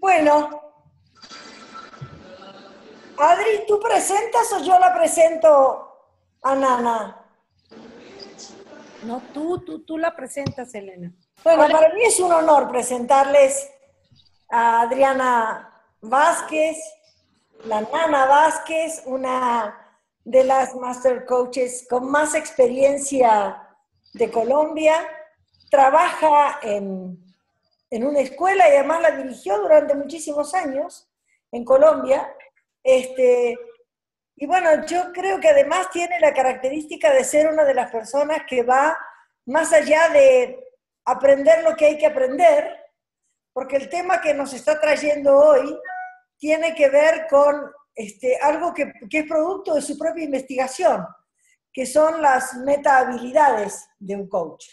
Bueno, Adri, ¿tú presentas o yo la presento a Nana? No, tú la presentas, Elena. Bueno, ¿Cuál es? para mí es un honor presentarles a Adriana Vázquez, la Nana Vázquez, una de las Master Coaches con más experiencia de Colombia. Trabaja en una escuela y además la dirigió durante muchísimos años en Colombia. Este, y bueno, yo creo que además tiene la característica de ser una de las personas que va más allá de aprender lo que hay que aprender, porque el tema que nos está trayendo hoy tiene que ver con algo que es producto de su propia investigación, que son las meta habilidades de un coach.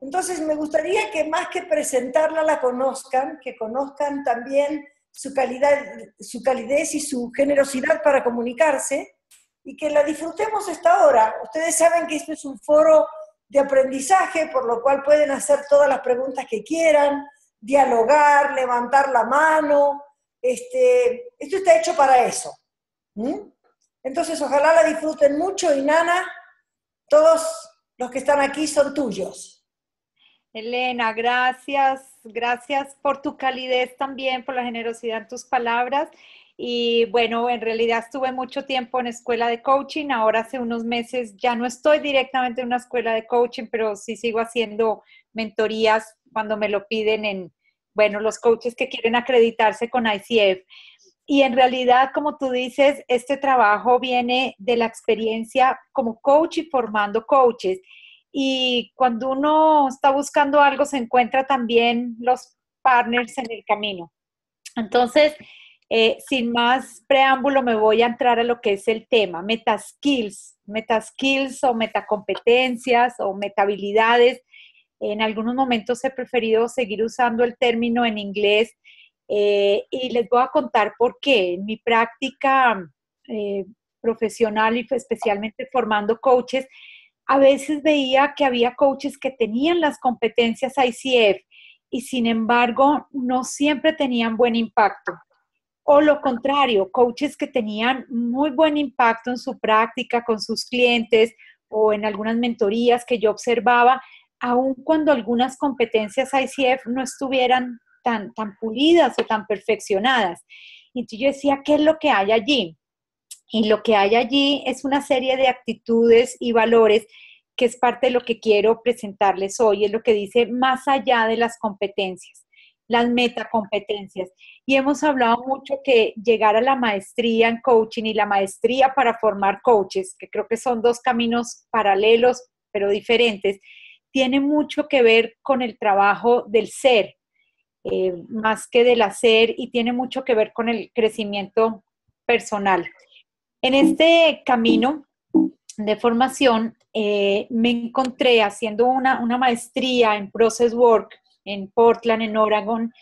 Entonces me gustaría que más que presentarla la conozcan, que conozcan también su calidez y su generosidad para comunicarse y que la disfrutemos esta hora. Ustedes saben que esto es un foro de aprendizaje, por lo cual pueden hacer todas las preguntas que quieran, dialogar, levantar la mano. Esto está hecho para eso. ¿Mm? Entonces ojalá la disfruten mucho y Nana, todos los que están aquí son tuyos. Elena, gracias, gracias por tu calidez también, por la generosidad en tus palabras. Y bueno, en realidad estuve mucho tiempo en escuela de coaching, ahora hace unos meses ya no estoy directamente en una escuela de coaching, pero sí sigo haciendo mentorías cuando me lo piden bueno, los coaches que quieren acreditarse con ICF. Y en realidad, como tú dices, este trabajo viene de la experiencia como coach y formando coaches. Y cuando uno está buscando algo, se encuentra también los partners en el camino. Entonces, sin más preámbulo, me voy a entrar a lo que es el tema, metaskills o metacompetencias o metahabilidades. En algunos momentos he preferido seguir usando el término en inglés y les voy a contar por qué. En mi práctica eh, profesional y especialmente formando coaches, a veces veía que había coaches que tenían las competencias ICF y sin embargo no siempre tenían buen impacto. O lo contrario, coaches que tenían muy buen impacto en su práctica con sus clientes o en algunas mentorías que yo observaba, aun cuando algunas competencias ICF no estuvieran tan pulidas o tan perfeccionadas. Y entonces yo decía, ¿qué es lo que hay allí? Y lo que hay allí es una serie de actitudes y valores que es parte de lo que quiero presentarles hoy, es lo que dice más allá de las competencias, las metacompetencias. Y hemos hablado mucho que llegar a la maestría en coaching y la maestría para formar coaches, que creo que son dos caminos paralelos pero diferentes, tiene mucho que ver con el trabajo del ser, más que del hacer, y tiene mucho que ver con el crecimiento personal. En este camino de formación me encontré haciendo una maestría en Process Work en Portland, en Oregon.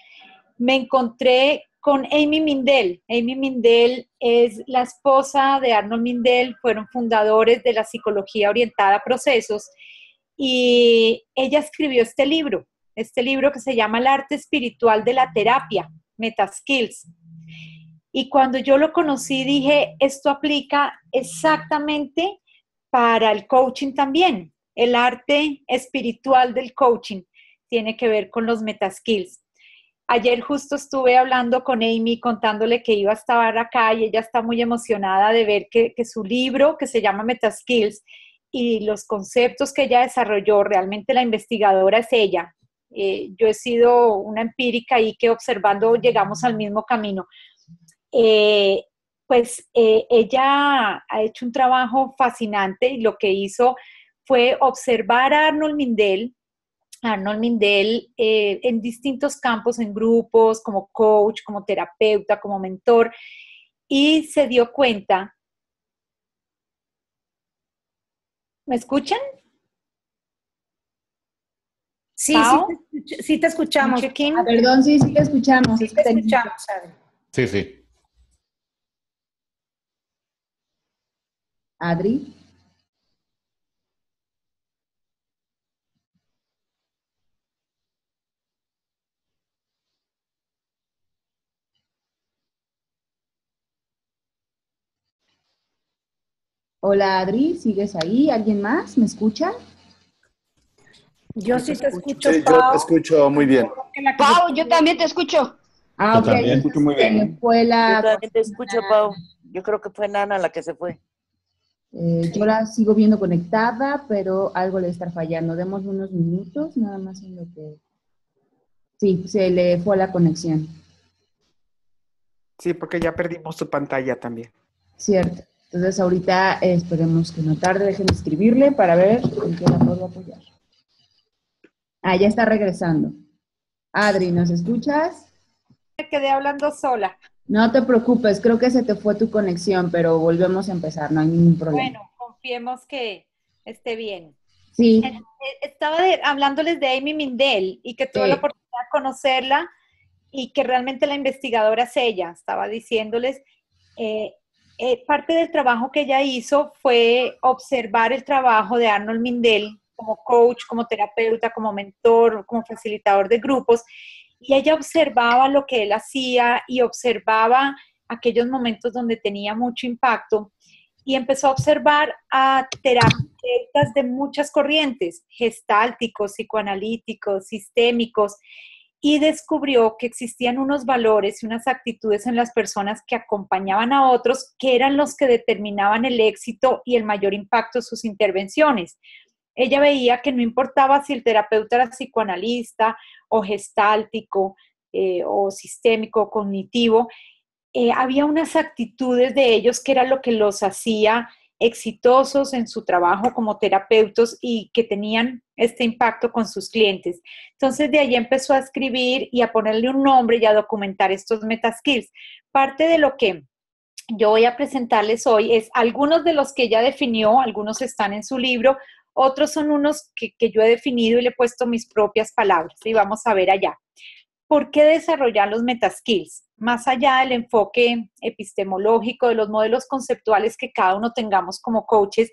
Me encontré con Amy Mindell. Amy Mindell es la esposa de Arnold Mindell, fueron fundadores de la psicología orientada a procesos y ella escribió este libro que se llama El arte espiritual de la terapia, Metaskills. Y cuando yo lo conocí dije, esto aplica exactamente para el coaching también. El arte espiritual del coaching tiene que ver con los metaskills. Ayer justo estuve hablando con Amy, contándole que iba a estar acá y ella está muy emocionada de ver que su libro, que se llama Metaskills, y los conceptos que ella desarrolló, realmente la investigadora es ella. Yo he sido una empírica y que observando llegamos al mismo camino. Eh, Ella ha hecho un trabajo fascinante y lo que hizo fue observar a Arnold Mindell en distintos campos, en grupos, como coach, como terapeuta, como mentor, y se dio cuenta, ¿me escuchan? Sí, Pau, sí te un escuchamos. check-in. Perdón, sí, sí te escuchamos. Sí Es que te tenía... escuchamos, Adri. Sí, sí. Adri. Hola Adri, ¿sigues ahí? ¿Alguien más? ¿Me escucha? Yo sí te escucho, Sí, yo Pau. te escucho muy bien. Pau, yo también te escucho. Ah, Yo ok, también. entonces Escucho muy se me bien. fue Yo la... también te escucho, Pau. Yo creo que fue Nana la que se fue. Yo la sigo viendo conectada, pero algo le está fallando. Demos unos minutos, nada más en lo que... Sí, se le fue la conexión. Sí, porque ya perdimos tu pantalla también. Cierto. Entonces ahorita esperemos que no tarde, dejen de escribirle para ver en qué la puedo apoyar. Ah, ya está regresando. Adri, ¿nos escuchas? Me quedé hablando sola. No te preocupes, creo que se te fue tu conexión, pero volvemos a empezar, no hay ningún problema. Bueno, confiemos que esté bien. Sí, Estaba hablándoles de Amy Mindell y que tuve la oportunidad de conocerla y que realmente la investigadora es ella. Estaba diciéndoles, parte del trabajo que ella hizo fue observar el trabajo de Arnold Mindell como coach, como terapeuta, como mentor, como facilitador de grupos, y ella observaba lo que él hacía y observaba aquellos momentos donde tenía mucho impacto y empezó a observar a terapeutas de muchas corrientes, gestálticos, psicoanalíticos, sistémicos, y descubrió que existían unos valores y unas actitudes en las personas que acompañaban a otros que eran los que determinaban el éxito y el mayor impacto de sus intervenciones. Ella veía que no importaba si el terapeuta era psicoanalista o gestáltico o sistémico o cognitivo, había unas actitudes de ellos que era lo que los hacía exitosos en su trabajo como terapeutas y que tenían este impacto con sus clientes. Entonces de ahí empezó a escribir y a ponerle un nombre y a documentar estos metaskills. Parte de lo que yo voy a presentarles hoy es algunos de los que ella definió, algunos están en su libro, otros son unos que yo he definido y le he puesto mis propias palabras y vamos a ver allá. ¿Por qué desarrollar los metaskills? Más allá del enfoque epistemológico, de los modelos conceptuales que cada uno tengamos como coaches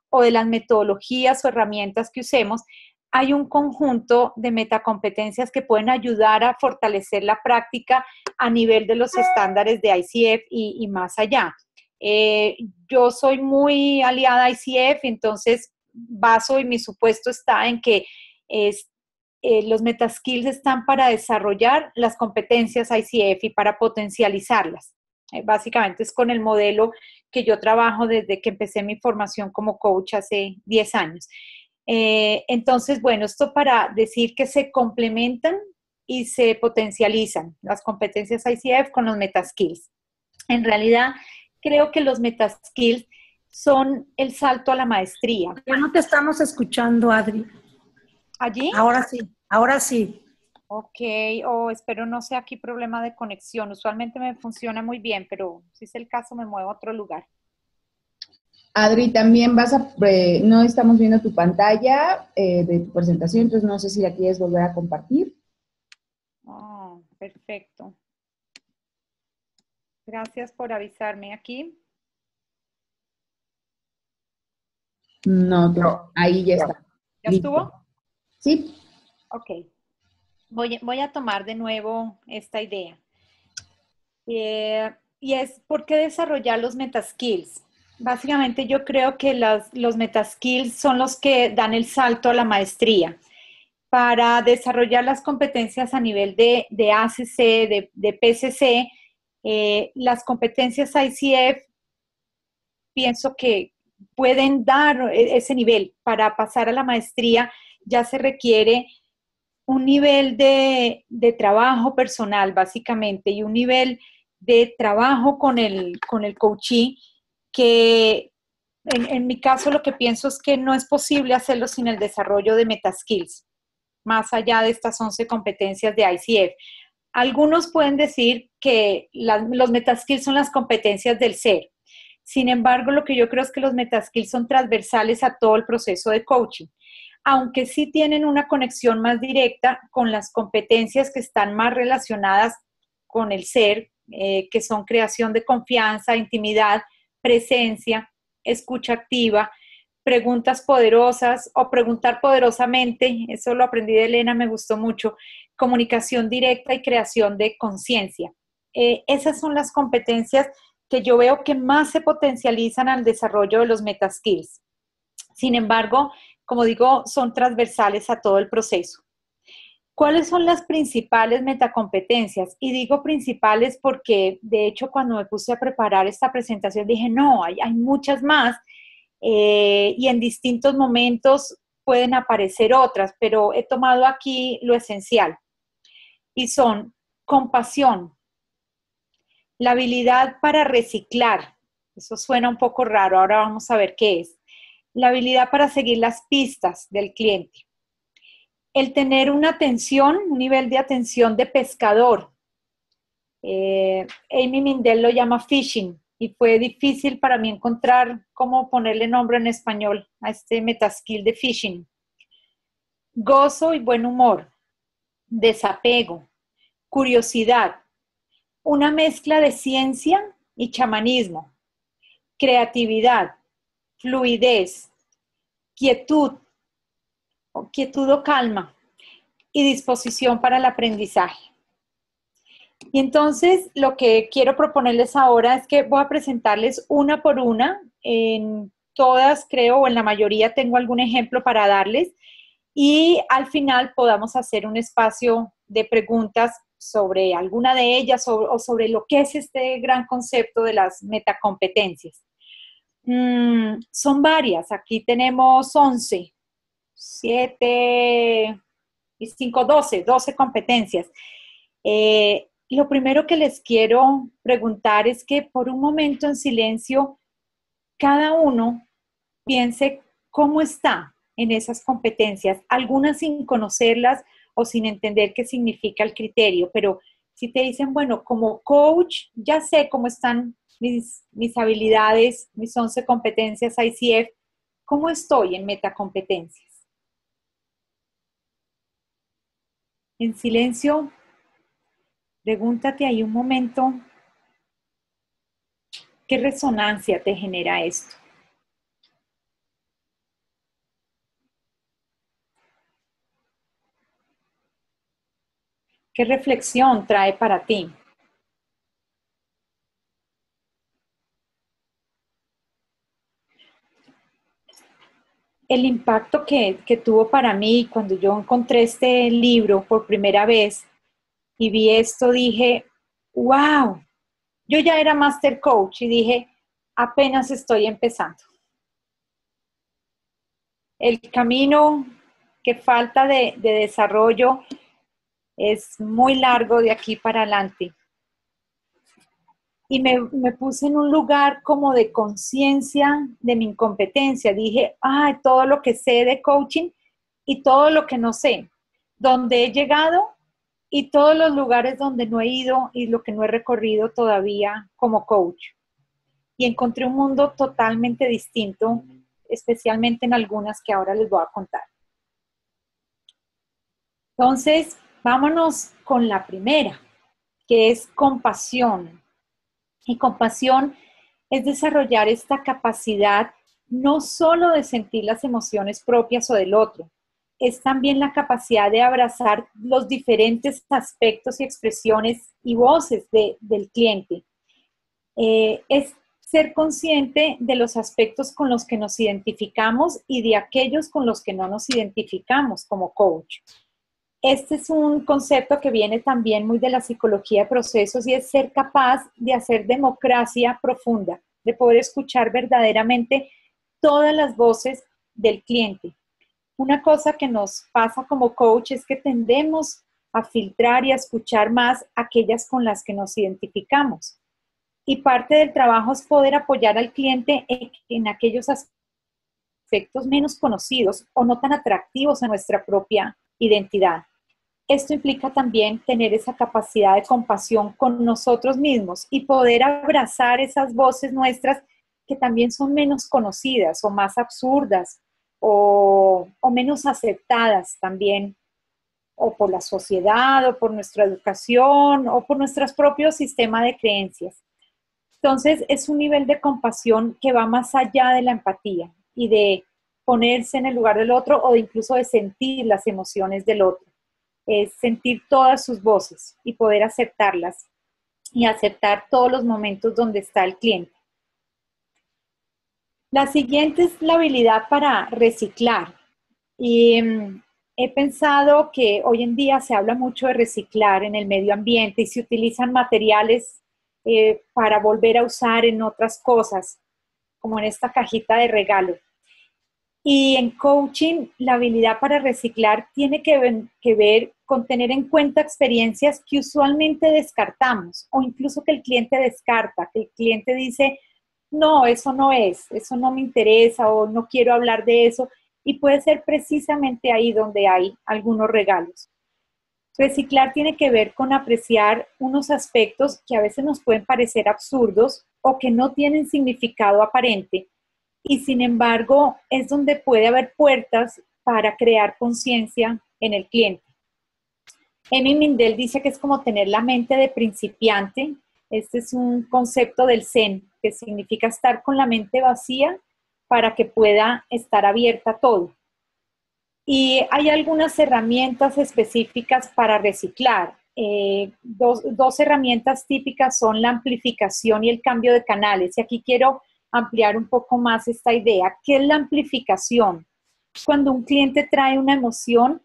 o de las metodologías o herramientas que usemos, hay un conjunto de metacompetencias que pueden ayudar a fortalecer la práctica a nivel de los estándares de ICF y más allá. Yo soy muy aliada a ICF, entonces baso y mi supuesto está en que los metaskills están para desarrollar las competencias ICF y para potencializarlas. Básicamente es con el modelo que yo trabajo desde que empecé mi formación como coach hace 10 años. Entonces, bueno, esto para decir que se complementan y se potencializan las competencias ICF con los metaskills. En realidad, creo que los metaskills son el salto a la maestría. Ya no te estamos escuchando, Adri. ¿Allí? Ahora sí, ahora sí. Ok, espero no sea aquí problema de conexión. Usualmente me funciona muy bien, pero si es el caso me muevo a otro lugar. Adri, también no estamos viendo tu pantalla de tu presentación, entonces no sé si la quieres volver a compartir. Oh, perfecto. Gracias por avisarme aquí. No, ahí ya está. ¿Ya Listo. estuvo? Sí. Ok. Voy a tomar de nuevo esta idea. Y es, ¿por qué desarrollar los metaskills? Básicamente yo creo que los metaskills son los que dan el salto a la maestría. Para desarrollar las competencias a nivel de ACC, de PCC, las competencias ICF, pienso que pueden dar ese nivel. Para pasar a la maestría ya se requiere un nivel de trabajo personal, básicamente, y un nivel de trabajo con el coachee que en mi caso lo que pienso es que no es posible hacerlo sin el desarrollo de metaskills, más allá de estas 11 competencias de ICF. Algunos pueden decir que los metaskills son las competencias del ser. Sin embargo, lo que yo creo es que los metaskills son transversales a todo el proceso de coaching, aunque sí tienen una conexión más directa con las competencias que están más relacionadas con el ser, que son creación de confianza, intimidad, presencia, escucha activa, preguntas poderosas o preguntar poderosamente, eso lo aprendí de Elena, me gustó mucho, comunicación directa y creación de conciencia. Esas son las competencias que yo veo que más se potencializan al desarrollo de los metaskills. Sin embargo, como digo, son transversales a todo el proceso. ¿Cuáles son las principales metacompetencias? Y digo principales porque, de hecho, cuando me puse a preparar esta presentación, dije, no, hay muchas más, y en distintos momentos pueden aparecer otras, pero he tomado aquí lo esencial. Y son compasión, la habilidad para reciclar, eso suena un poco raro, ahora vamos a ver qué es. La habilidad para seguir las pistas del cliente. El tener una atención, un nivel de atención de pescador. Amy Mindell lo llama fishing y fue difícil para mí encontrar cómo ponerle nombre en español a este metaskill de fishing. Gozo y buen humor, desapego, curiosidad, una mezcla de ciencia y chamanismo, creatividad, fluidez, quietud o calma y disposición para el aprendizaje. Y entonces lo que quiero proponerles ahora es que voy a presentarles una por una. En todas, creo, o en la mayoría tengo algún ejemplo para darles. Y al final podamos hacer un espacio de preguntas sobre alguna de ellas o sobre lo que es este gran concepto de las metacompetencias. Son varias. Aquí tenemos 11, 7 y 5, 12 competencias. Lo primero que les quiero preguntar es que por un momento en silencio, cada uno piense cómo está en esas competencias, algunas sin conocerlas o sin entender qué significa el criterio, pero si te dicen, bueno, como coach, ya sé cómo están mis habilidades, mis 11 competencias ICF, ¿cómo estoy en metacompetencias? En silencio, pregúntate ahí un momento, ¿qué resonancia te genera esto? ¿Qué reflexión trae para ti? El impacto que tuvo para mí cuando yo encontré este libro por primera vez y vi esto, dije, wow, yo ya era Master Coach y dije, apenas estoy empezando. El camino que falta de desarrollo es muy largo de aquí para adelante. Y me puse en un lugar como de conciencia de mi incompetencia. Dije, todo lo que sé de coaching y todo lo que no sé. Donde he llegado y todos los lugares donde no he ido y lo que no he recorrido todavía como coach. Y encontré un mundo totalmente distinto, especialmente en algunas que ahora les voy a contar. Entonces, vámonos con la primera, que es compasión. Y compasión es desarrollar esta capacidad no solo de sentir las emociones propias o del otro, es también la capacidad de abrazar los diferentes aspectos y expresiones y voces del cliente. Es ser consciente de los aspectos con los que nos identificamos y de aquellos con los que no nos identificamos como coach. Este es un concepto que viene también muy de la psicología de procesos y es ser capaz de hacer democracia profunda, de poder escuchar verdaderamente todas las voces del cliente. Una cosa que nos pasa como coach es que tendemos a filtrar y a escuchar más aquellas con las que nos identificamos. Y parte del trabajo es poder apoyar al cliente en aquellos aspectos menos conocidos o no tan atractivos a nuestra propia identidad. Esto implica también tener esa capacidad de compasión con nosotros mismos y poder abrazar esas voces nuestras que también son menos conocidas o más absurdas o menos aceptadas también, o por la sociedad, o por nuestra educación, o por nuestro propio sistema de creencias. Entonces, es un nivel de compasión que va más allá de la empatía y de ponerse en el lugar del otro o de incluso de sentir las emociones del otro. Es sentir todas sus voces y poder aceptarlas. y aceptar todos los momentos donde está el cliente. La siguiente es la habilidad para reciclar. Y he pensado que hoy en día se habla mucho de reciclar en el medio ambiente y se utilizan materiales para volver a usar en otras cosas, como en esta cajita de regalo. Y en coaching, la habilidad para reciclar tiene que ver con tener en cuenta experiencias que usualmente descartamos o incluso que el cliente descarta, que el cliente dice, no, eso no es, eso no me interesa o no quiero hablar de eso. Y puede ser precisamente ahí donde hay algunos regalos. Reciclar tiene que ver con apreciar unos aspectos que a veces nos pueden parecer absurdos o que no tienen significado aparente. Y sin embargo, es donde puede haber puertas para crear conciencia en el cliente. Amy Mindell dice que es como tener la mente de principiante. Este es un concepto del Zen, que significa estar con la mente vacía para que pueda estar abierta a todo. Y hay algunas herramientas específicas para reciclar. Dos herramientas típicas son la amplificación y el cambio de canales. Y aquí quiero ampliar un poco más esta idea. ¿Qué es la amplificación? Cuando un cliente trae una emoción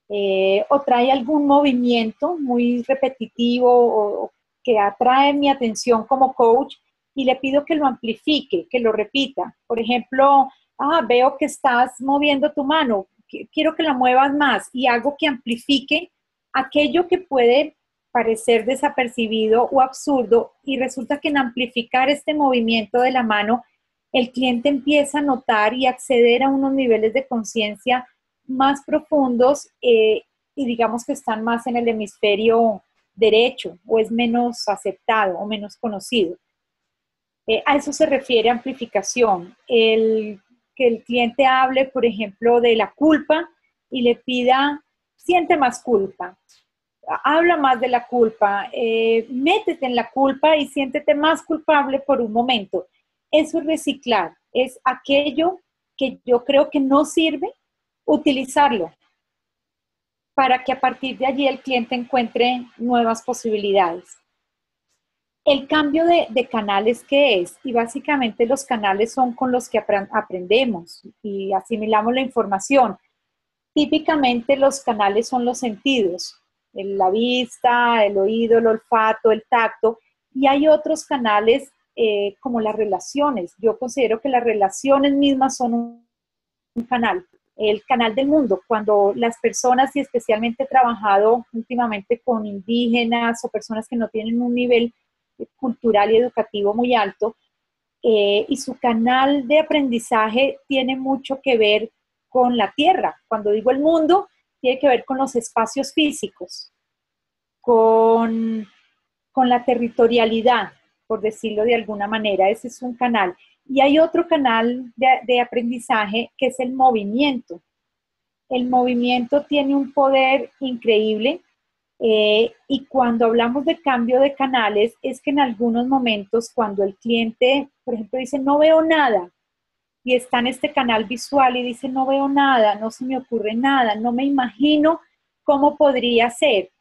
o trae algún movimiento muy repetitivo o que atrae mi atención como coach y le pido que lo amplifique, que lo repita. Por ejemplo, veo que estás moviendo tu mano, quiero que la muevas más y hago que amplifique aquello que puede parecer desapercibido o absurdo y resulta que en amplificar este movimiento de la mano, el cliente empieza a notar y acceder a unos niveles de conciencia más profundos y digamos que están más en el hemisferio derecho o es menos aceptado o menos conocido. A eso se refiere amplificación. Que el cliente hable, por ejemplo, de la culpa y le pida, siente más culpa, habla más de la culpa, métete en la culpa y siéntete más culpable por un momento. Eso es reciclar, es aquello que yo creo que no sirve, utilizarlo para que a partir de allí el cliente encuentre nuevas posibilidades. El cambio de canales, ¿qué es? Y básicamente los canales son con los que aprendemos y asimilamos la información. Típicamente los canales son los sentidos, la vista, el oído, el olfato, el tacto, y hay otros canales como las relaciones. Yo considero que las relaciones mismas son un canal, el canal del mundo. Cuando las personas, y especialmente he trabajado últimamente con indígenas o personas que no tienen un nivel cultural y educativo muy alto, y su canal de aprendizaje tiene mucho que ver con la tierra. Cuando digo el mundo, tiene que ver con los espacios físicos, con la territorialidad, por decirlo de alguna manera. Ese es un canal. Y hay otro canal de aprendizaje que es el movimiento. El movimiento tiene un poder increíble. Y cuando hablamos de cambio de canales, es que en algunos momentos cuando el cliente, por ejemplo, dice no veo nada y está en este canal visual y dice no veo nada, no se me ocurre nada, no me imagino cómo podría ser.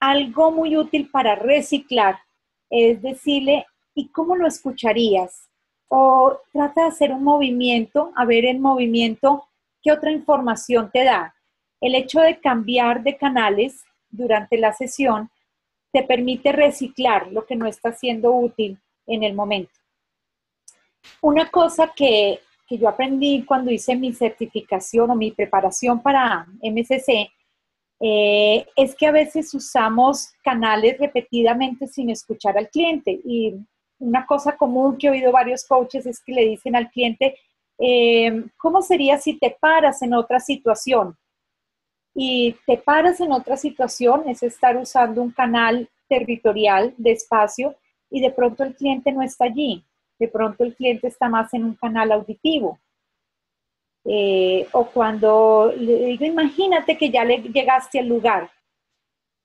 Algo muy útil para reciclar es decirle, ¿y cómo lo escucharías? O trata de hacer un movimiento, a ver en movimiento qué otra información te da. El hecho de cambiar de canales durante la sesión te permite reciclar lo que no está siendo útil en el momento. Una cosa que yo aprendí cuando hice mi certificación o mi preparación para MCC es que a veces usamos canales repetidamente sin escuchar al cliente. Y una cosa común que he oído varios coaches es que le dicen al cliente, ¿cómo sería si te paras en otra situación? Y te paras en otra situación, es estar usando un canal territorial de espacio y de pronto el cliente no está allí. De pronto el cliente está más en un canal auditivo. O cuando le digo, imagínate que ya llegaste al lugar.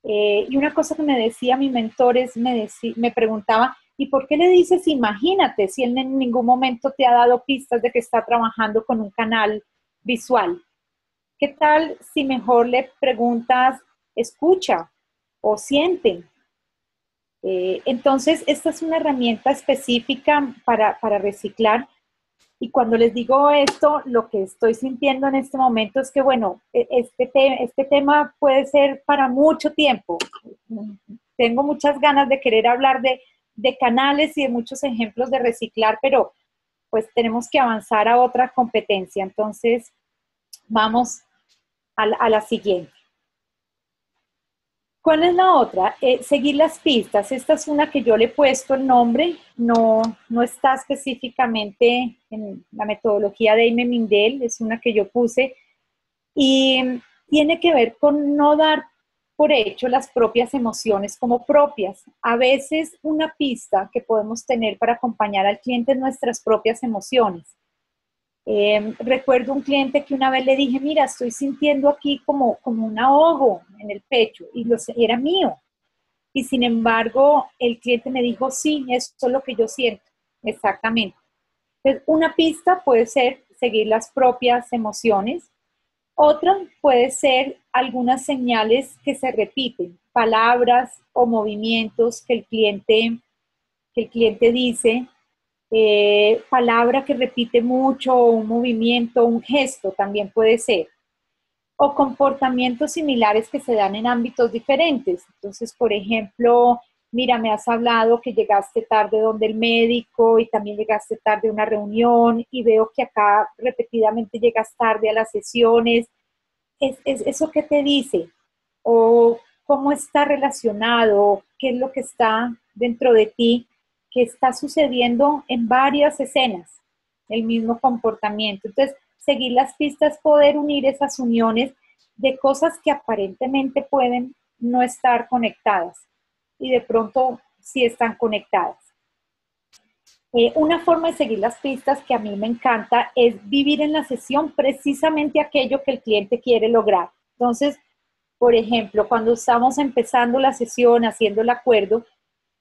Y una cosa que me decía mi mentor es, me preguntaba, ¿y por qué le dices imagínate si él en ningún momento te ha dado pistas de que está trabajando con un canal visual? ¿Qué tal si mejor le preguntas, escucha o siente? Entonces, esta es una herramienta específica para reciclar. Y cuando les digo esto, lo que estoy sintiendo en este momento es que, bueno, este tema puede ser para mucho tiempo. Tengo muchas ganas de querer hablar de canales y de muchos ejemplos de reciclar, pero pues tenemos que avanzar a otra competencia. Entonces, vamos a la siguiente. ¿Cuál es la otra? Seguir las pistas. Esta es una que yo le he puesto el nombre, no está específicamente en la metodología de Amy Mindell, es una que yo puse y tiene que ver con no dar por hecho las propias emociones como propias. A veces una pista que podemos tener para acompañar al cliente es nuestras propias emociones. Recuerdo un cliente que una vez le dije, mira, estoy sintiendo aquí como un ahogo en el pecho y era mío. Y sin embargo, el cliente me dijo, sí, eso es lo que yo siento, exactamente. Entonces, una pista puede ser seguir las propias emociones. Otra puede ser algunas señales que se repiten, palabras o movimientos que el cliente dice. Palabra que repite mucho, un movimiento, un gesto también puede ser, o comportamientos similares que se dan en ámbitos diferentes. Entonces, por ejemplo, mira, me has hablado que llegaste tarde donde el médico y también llegaste tarde a una reunión y veo que acá repetidamente llegas tarde a las sesiones. ¿Es eso qué te dice? ¿O cómo está relacionado? ¿Qué es lo que está dentro de ti? Que está sucediendo en varias escenas, el mismo comportamiento. Entonces, seguir las pistas, poder unir esas uniones de cosas que aparentemente pueden no estar conectadas y de pronto sí están conectadas. Una forma de seguir las pistas que a mí me encanta es vivir en la sesión precisamente aquello que el cliente quiere lograr. Entonces, por ejemplo, cuando estamos empezando la sesión, haciendo el acuerdo,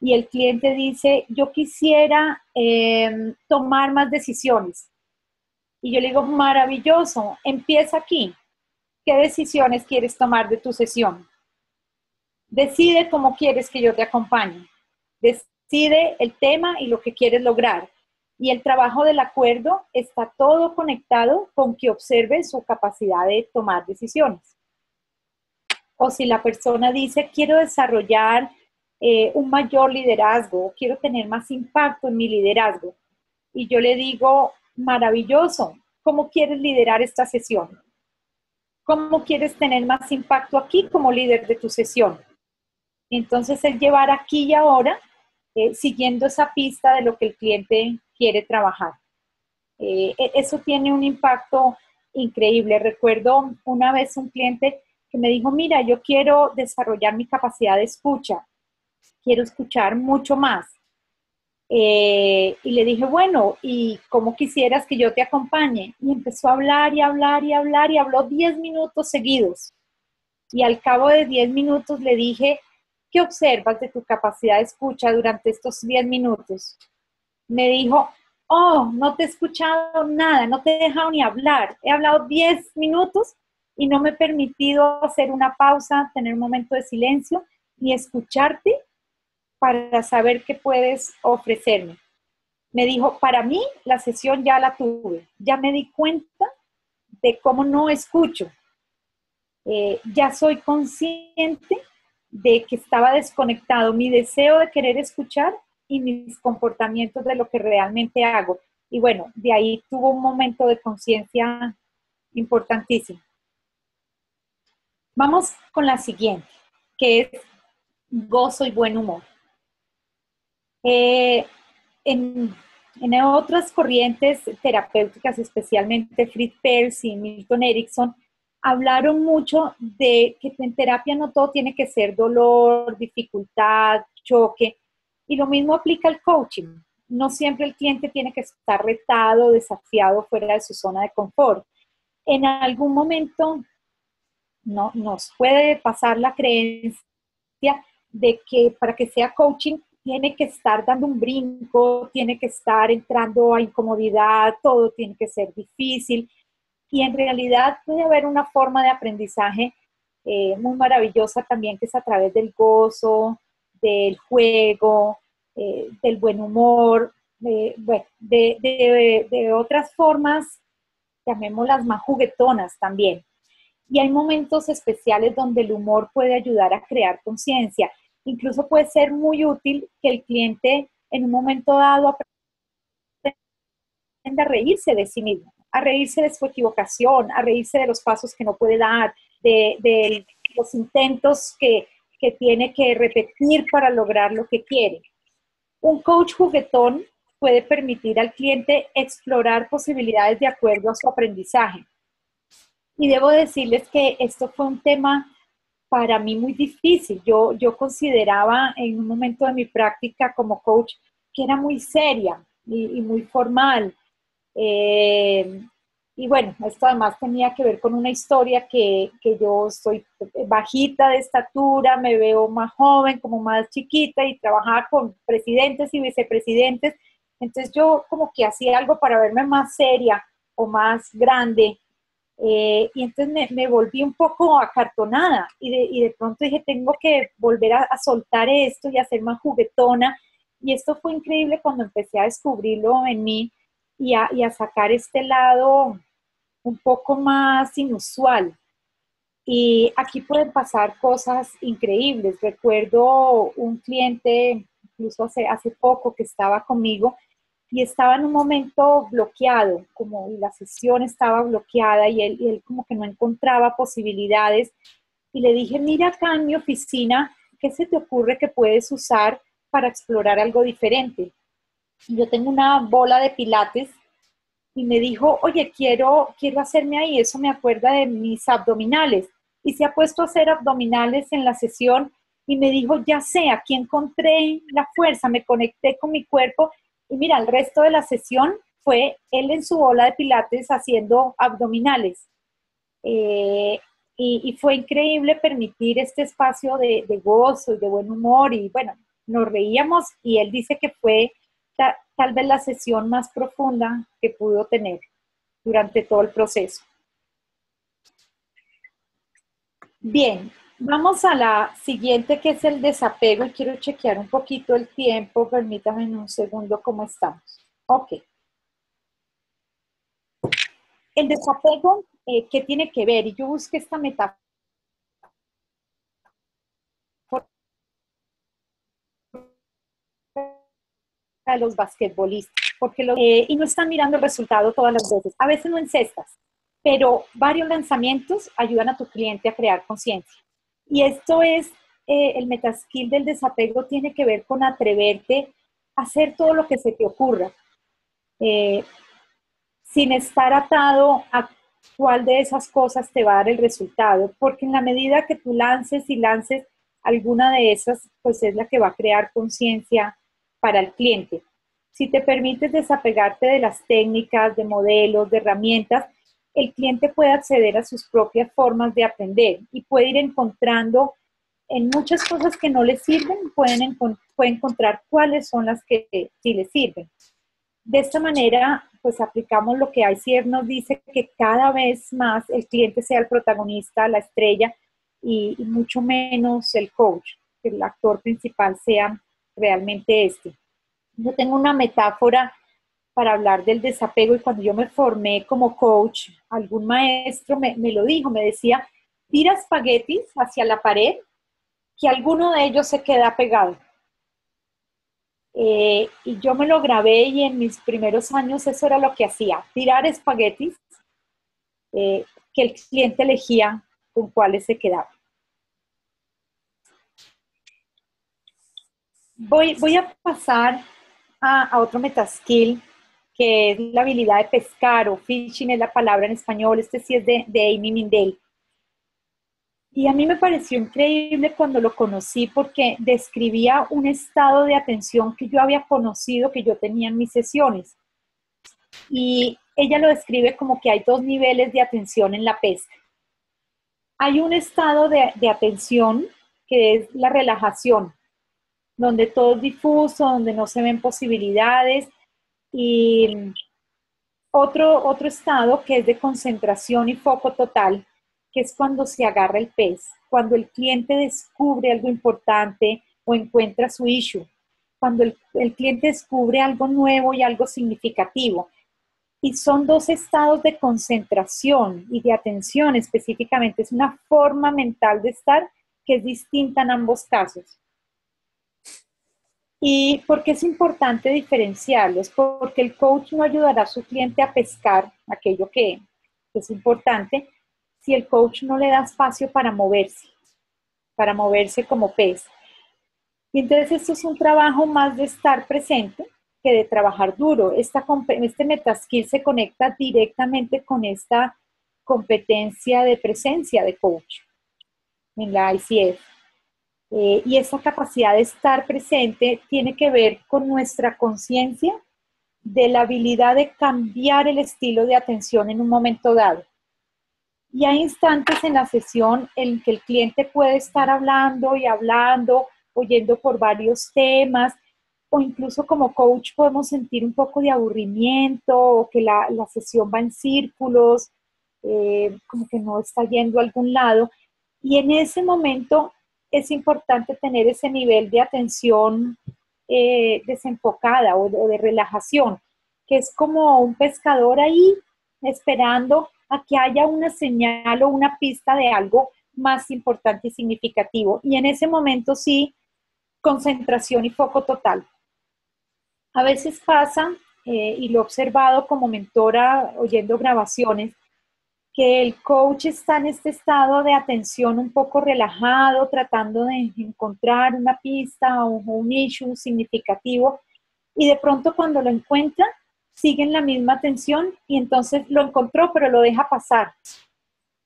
y el cliente dice, yo quisiera tomar más decisiones. Y yo le digo, maravilloso, empieza aquí. ¿Qué decisiones quieres tomar de tu sesión? Decide cómo quieres que yo te acompañe. Decide el tema y lo que quieres lograr. Y el trabajo del acuerdo está todo conectado con que observe su capacidad de tomar decisiones. O si la persona dice, quiero desarrollar un mayor liderazgo, quiero tener más impacto en mi liderazgo. Y yo le digo, maravilloso, ¿cómo quieres liderar esta sesión? ¿Cómo quieres tener más impacto aquí como líder de tu sesión? Entonces es llevar aquí y ahora, siguiendo esa pista de lo que el cliente quiere trabajar. Eso tiene un impacto increíble. Recuerdo una vez un cliente que me dijo, mira, yo quiero desarrollar mi capacidad de escucha. Quiero escuchar mucho más. Y le dije, bueno, ¿y cómo quisieras que yo te acompañe? Y empezó a hablar y hablar y hablar y habló 10 minutos seguidos. Y al cabo de 10 minutos le dije, ¿qué observas de tu capacidad de escucha durante estos 10 minutos? Me dijo, oh, no te he escuchado nada, no te he dejado ni hablar. He hablado 10 minutos y no me he permitido hacer una pausa, tener un momento de silencio ni escucharte para saber qué puedes ofrecerme. Me dijo, para mí la sesión ya la tuve, ya me di cuenta de cómo no escucho. Ya soy consciente de que estaba desconectado mi deseo de querer escuchar y mis comportamientos de lo que realmente hago. Y bueno, de ahí tuvo un momento de conciencia importantísimo. Vamos con la siguiente, que es gozo y buen humor. En otras corrientes terapéuticas, especialmente Fritz Perls y Milton Erickson, hablaron mucho de que en terapia no todo tiene que ser dolor, dificultad, choque, y lo mismo aplica al coaching. No siempre el cliente tiene que estar retado, desafiado fuera de su zona de confort. En algún momento nos puede pasar la creencia de que para que sea coaching tiene que estar dando un brinco, tiene que estar entrando a incomodidad, todo tiene que ser difícil. Y en realidad puede haber una forma de aprendizaje muy maravillosa también, que es a través del gozo, del juego, del buen humor, bueno, de otras formas, llamémoslas más juguetonas también. Y hay momentos especiales donde el humor puede ayudar a crear conciencia. Incluso puede ser muy útil que el cliente en un momento dado aprenda a reírse de sí mismo, a reírse de su equivocación, a reírse de los pasos que no puede dar, de los intentos que tiene que repetir para lograr lo que quiere. Un coach juguetón puede permitir al cliente explorar posibilidades de acuerdo a su aprendizaje. Y debo decirles que esto fue un tema para mí muy difícil. Yo consideraba en un momento de mi práctica como coach que era muy seria y muy formal. Y bueno, esto además tenía que ver con una historia que yo soy bajita de estatura, me veo más joven, como más chiquita y trabajaba con presidentes y vicepresidentes. Entonces yo como que hacía algo para verme más seria o más grande. Y entonces me volví un poco acartonada y de pronto dije, tengo que volver a soltar esto y a ser más juguetona. Y esto fue increíble cuando empecé a descubrirlo en mí y a sacar este lado un poco más inusual. Y aquí pueden pasar cosas increíbles. Recuerdo un cliente, incluso hace poco, que estaba conmigo y estaba en un momento bloqueado, como la sesión estaba bloqueada y él como que no encontraba posibilidades. Y le dije, mira acá en mi oficina, ¿qué se te ocurre que puedes usar para explorar algo diferente? Yo tengo una bola de pilates y me dijo, oye, quiero hacerme ahí, eso me acuerda de mis abdominales. Y se ha puesto a hacer abdominales en la sesión y me dijo, ya sé, aquí encontré la fuerza, me conecté con mi cuerpo y mira, el resto de la sesión fue él en su bola de pilates haciendo abdominales. Y fue increíble permitir este espacio de gozo y de buen humor y bueno, nos reíamos y él dice que fue tal vez la sesión más profunda que pudo tener durante todo el proceso. Bien, vamos a la siguiente que es el desapego y quiero chequear un poquito el tiempo, permítanme un segundo cómo estamos. Ok. El desapego, ¿qué tiene que ver? Y yo busqué esta metáfora de los basquetbolistas, porque y no están mirando el resultado todas las veces, a veces no encestas, pero varios lanzamientos ayudan a tu cliente a crear conciencia. Y esto es, el metaskill del desapego tiene que ver con atreverte a hacer todo lo que se te ocurra, sin estar atado a cuál de esas cosas te va a dar el resultado, porque en la medida que tú lances y lances alguna de esas, pues es la que va a crear conciencia para el cliente. Si te permites desapegarte de las técnicas, de modelos, de herramientas, el cliente puede acceder a sus propias formas de aprender y puede ir encontrando en muchas cosas que no le sirven, puede encontrar cuáles son las que sí le sirven. De esta manera, pues aplicamos lo que ICF nos dice, que cada vez más el cliente sea el protagonista, la estrella, y mucho menos el coach, que el actor principal sea realmente este. Yo tengo una metáfora para hablar del desapego y cuando yo me formé como coach, algún maestro me lo dijo, me decía, tira espaguetis hacia la pared, que alguno de ellos se queda pegado. Y yo me lo grabé y en mis primeros años eso era lo que hacía, tirar espaguetis que el cliente elegía con cuáles se quedaba. Voy a pasar a otro metaskill que es la habilidad de pescar o fishing es la palabra en español, este sí es de Amy Mindell. Y a mí me pareció increíble cuando lo conocí porque describía un estado de atención que yo había conocido, que yo tenía en mis sesiones. Y ella lo describe como que hay dos niveles de atención en la pesca. Hay un estado de atención que es la relajación, donde todo es difuso, donde no se ven posibilidades. Y otro estado que es de concentración y foco total, que es cuando se agarra el pez, cuando el cliente descubre algo importante o encuentra su issue, cuando el cliente descubre algo nuevo y algo significativo. Y son dos estados de concentración y de atención específicamente. Es una forma mental de estar que es distinta en ambos casos. ¿Y por qué es importante diferenciarlos? Porque el coach no ayudará a su cliente a pescar aquello que es importante si el coach no le da espacio para moverse como pez. Y entonces esto es un trabajo más de estar presente que de trabajar duro. Este metaskill se conecta directamente con esta competencia de presencia de coach en la ICF. Y esa capacidad de estar presente tiene que ver con nuestra conciencia de la habilidad de cambiar el estilo de atención en un momento dado. Y hay instantes en la sesión en que el cliente puede estar hablando y hablando, oyendo por varios temas, o incluso como coach podemos sentir un poco de aburrimiento, o que la sesión va en círculos, como que no está yendo a algún lado. Y en ese momento es importante tener ese nivel de atención desenfocada o de relajación, que es como un pescador ahí esperando a que haya una señal o una pista de algo más importante y significativo. Y en ese momento sí, concentración y foco total. A veces pasa, y lo he observado como mentora oyendo grabaciones, que el coach está en este estado de atención un poco relajado, tratando de encontrar una pista o un issue significativo, y de pronto cuando lo encuentra, sigue en la misma atención y entonces lo encontró, pero lo deja pasar.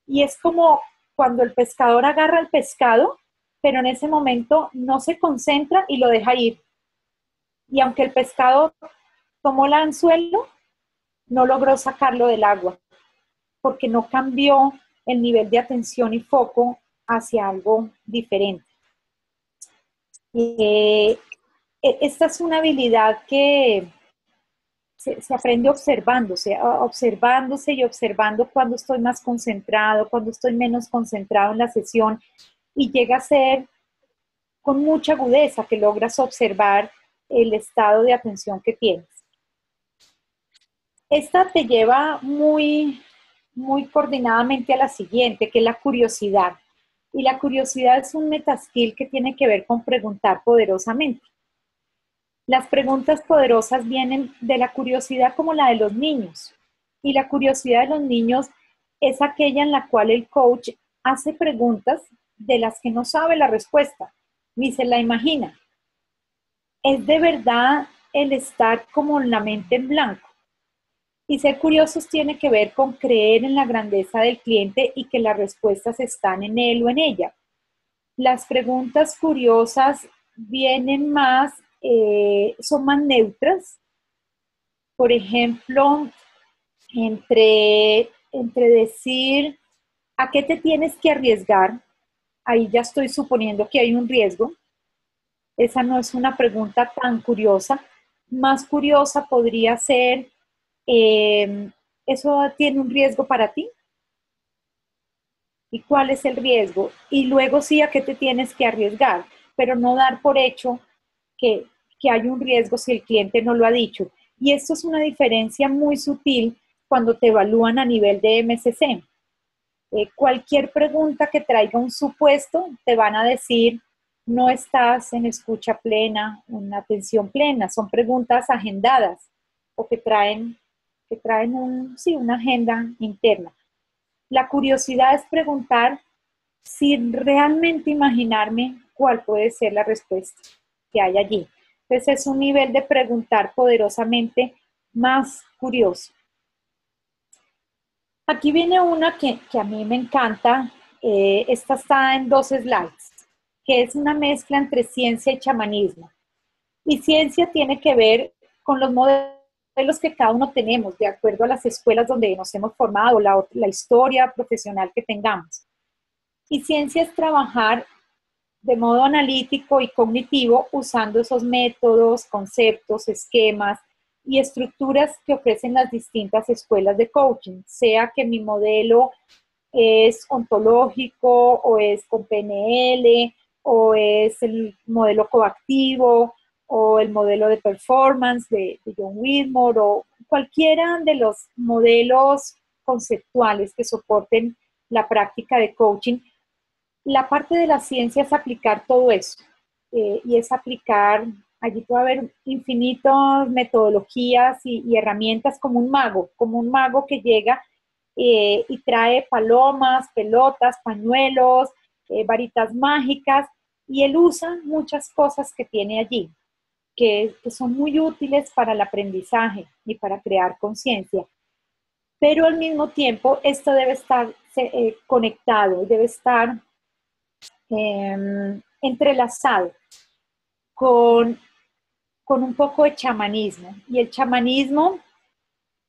Y es como cuando el pescador agarra el pescado, pero en ese momento no se concentra y lo deja ir. Y aunque el pescado tomó el anzuelo, no logró sacarlo del agua, porque no cambió el nivel de atención y foco hacia algo diferente. Esta es una habilidad que se aprende observándose y observando cuando estoy más concentrado, cuando estoy menos concentrado en la sesión, y llega a ser con mucha agudeza que logras observar el estado de atención que tienes. Esta te lleva muy coordinadamente a la siguiente, que es la curiosidad. Y la curiosidad es un metaskill que tiene que ver con preguntar poderosamente. Las preguntas poderosas vienen de la curiosidad como la de los niños. Y la curiosidad de los niños es aquella en la cual el coach hace preguntas de las que no sabe la respuesta, ni se la imagina. Es de verdad el estar como en la mente en blanco. Y ser curiosos tiene que ver con creer en la grandeza del cliente y que las respuestas están en él o en ella. Las preguntas curiosas vienen más, son más neutras. Por ejemplo, entre decir, ¿a qué te tienes que arriesgar? Ahí ya estoy suponiendo que hay un riesgo. Esa no es una pregunta tan curiosa. Más curiosa podría ser, ¿eso tiene un riesgo para ti? ¿Y cuál es el riesgo? Y luego sí, ¿a qué te tienes que arriesgar? Pero no dar por hecho que hay un riesgo si el cliente no lo ha dicho. Y esto es una diferencia muy sutil cuando te evalúan a nivel de MCC. Cualquier pregunta que traiga un supuesto, te van a decir, no estás en escucha plena, en atención plena. Son preguntas agendadas o que traen una agenda interna. La curiosidad es preguntar sin realmente imaginarme cuál puede ser la respuesta que hay allí. Entonces es un nivel de preguntar poderosamente más curioso. Aquí viene una que a mí me encanta. Esta está en 2 slides, que es una mezcla entre ciencia y chamanismo. Y ciencia tiene que ver con los modelos que cada uno tenemos, de acuerdo a las escuelas donde nos hemos formado, la historia profesional que tengamos. Y ciencia es trabajar de modo analítico y cognitivo usando esos métodos, conceptos, esquemas y estructuras que ofrecen las distintas escuelas de coaching, sea que mi modelo es ontológico o es con PNL o es el modelo coactivo, o el modelo de performance de John Whitmore, o cualquiera de los modelos conceptuales que soporten la práctica de coaching. La parte de la ciencia es aplicar todo eso, y es aplicar, allí puede haber infinitas metodologías y herramientas como un mago que llega y trae palomas, pelotas, pañuelos, varitas mágicas, y él usa muchas cosas que tiene allí, que son muy útiles para el aprendizaje y para crear conciencia. Pero al mismo tiempo, esto debe estar conectado, debe estar entrelazado con un poco de chamanismo. Y el chamanismo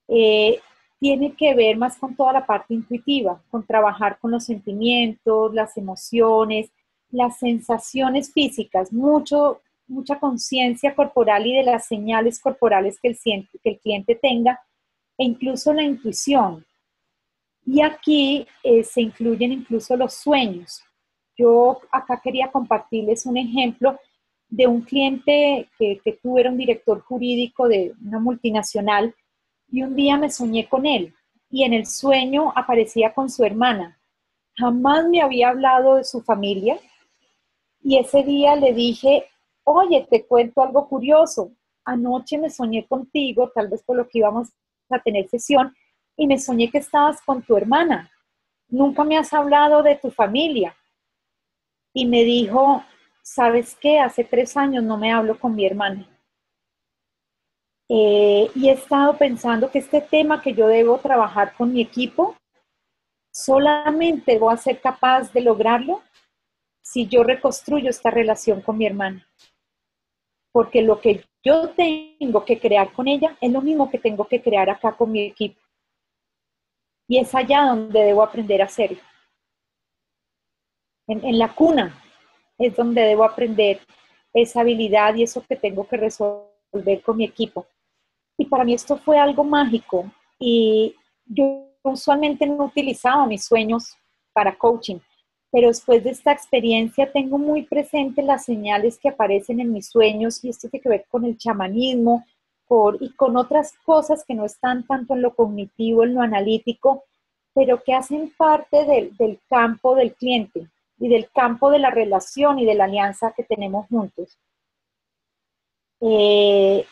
tiene que ver más con toda la parte intuitiva, con trabajar con los sentimientos, las emociones, las sensaciones físicas, mucha conciencia corporal y de las señales corporales que el cliente tenga, e incluso la intuición. Y aquí se incluyen incluso los sueños. Yo acá quería compartirles un ejemplo de un cliente que tuve, era un director jurídico de una multinacional, y un día me soñé con él, y en el sueño aparecía con su hermana. Jamás me había hablado de su familia, y ese día le dije, oye, te cuento algo curioso. Anoche me soñé contigo, tal vez por lo que íbamos a tener sesión, y me soñé que estabas con tu hermana. Nunca me has hablado de tu familia. Y me dijo, ¿sabes qué? Hace 3 años no me hablo con mi hermana. Y he estado pensando que este tema que yo debo trabajar con mi equipo, solamente voy a ser capaz de lograrlo si yo reconstruyo esta relación con mi hermana. Porque lo que yo tengo que crear con ella es lo mismo que tengo que crear acá con mi equipo. Y es allá donde debo aprender a hacerlo. En la cuna es donde debo aprender esa habilidad y eso que tengo que resolver con mi equipo. Y para mí esto fue algo mágico, y yo usualmente no utilizaba mis sueños para coaching, pero después de esta experiencia tengo muy presente las señales que aparecen en mis sueños, y esto tiene que ver con el chamanismo y con otras cosas que no están tanto en lo cognitivo, en lo analítico, pero que hacen parte del campo del cliente y del campo de la relación y de la alianza que tenemos juntos. Puede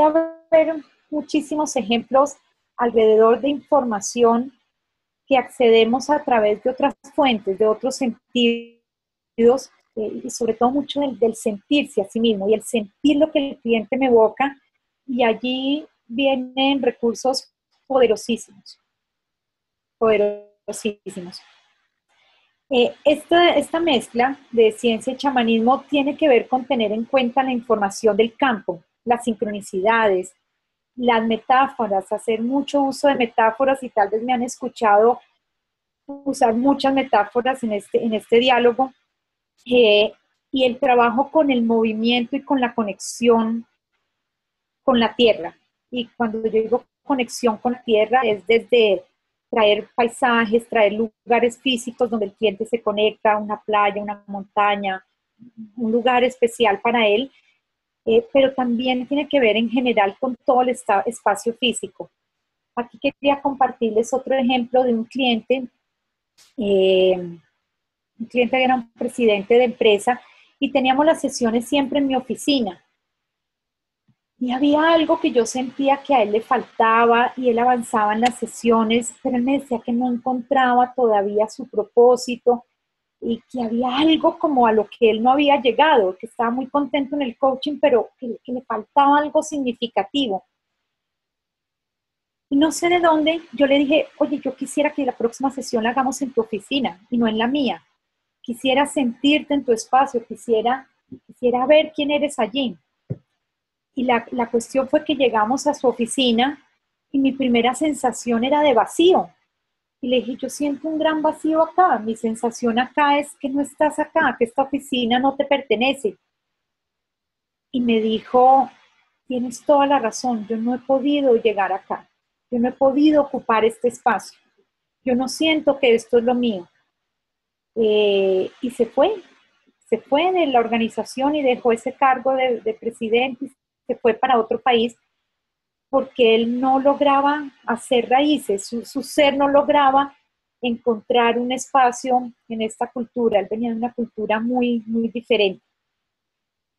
haber muchísimos ejemplos alrededor de información que accedemos a través de otras fuentes, de otros sentidos, y sobre todo mucho del sentirse a sí mismo y el sentir lo que el cliente me evoca, y allí vienen recursos poderosísimos, poderosísimos. Esta mezcla de ciencia y chamanismo tiene que ver con tener en cuenta la información del campo, las sincronicidades, las metáforas, hacer mucho uso de metáforas, y tal vez me han escuchado usar muchas metáforas en este diálogo, y el trabajo con el movimiento y con la conexión con la tierra. Y cuando yo digo conexión con la tierra es desde traer paisajes, traer lugares físicos donde el cliente se conecta, una playa, una montaña, un lugar especial para él, pero también tiene que ver en general con todo el espacio físico. Aquí quería compartirles otro ejemplo de un cliente que era un presidente de empresa, y teníamos las sesiones siempre en mi oficina. Y había algo que yo sentía que a él le faltaba, y él avanzaba en las sesiones, pero él me decía que no encontraba todavía su propósito, y que había algo como a lo que él no había llegado, que estaba muy contento en el coaching, pero que le faltaba algo significativo. Y no sé de dónde, yo le dije, oye, yo quisiera que la próxima sesión la hagamos en tu oficina y no en la mía. Quisiera sentirte en tu espacio, quisiera ver quién eres allí. Y la cuestión fue que llegamos a su oficina, y mi primera sensación era de vacío. Y le dije, yo siento un gran vacío acá. Mi sensación acá es que no estás acá, que esta oficina no te pertenece. Y me dijo, tienes toda la razón, yo no he podido llegar acá. Yo no he podido ocupar este espacio. Yo no siento que esto es lo mío. y se fue de la organización y dejó ese cargo de presidente y se fue para otro país porque él no lograba hacer raíces, su ser no lograba encontrar un espacio en esta cultura. Él venía de una cultura muy, muy diferente.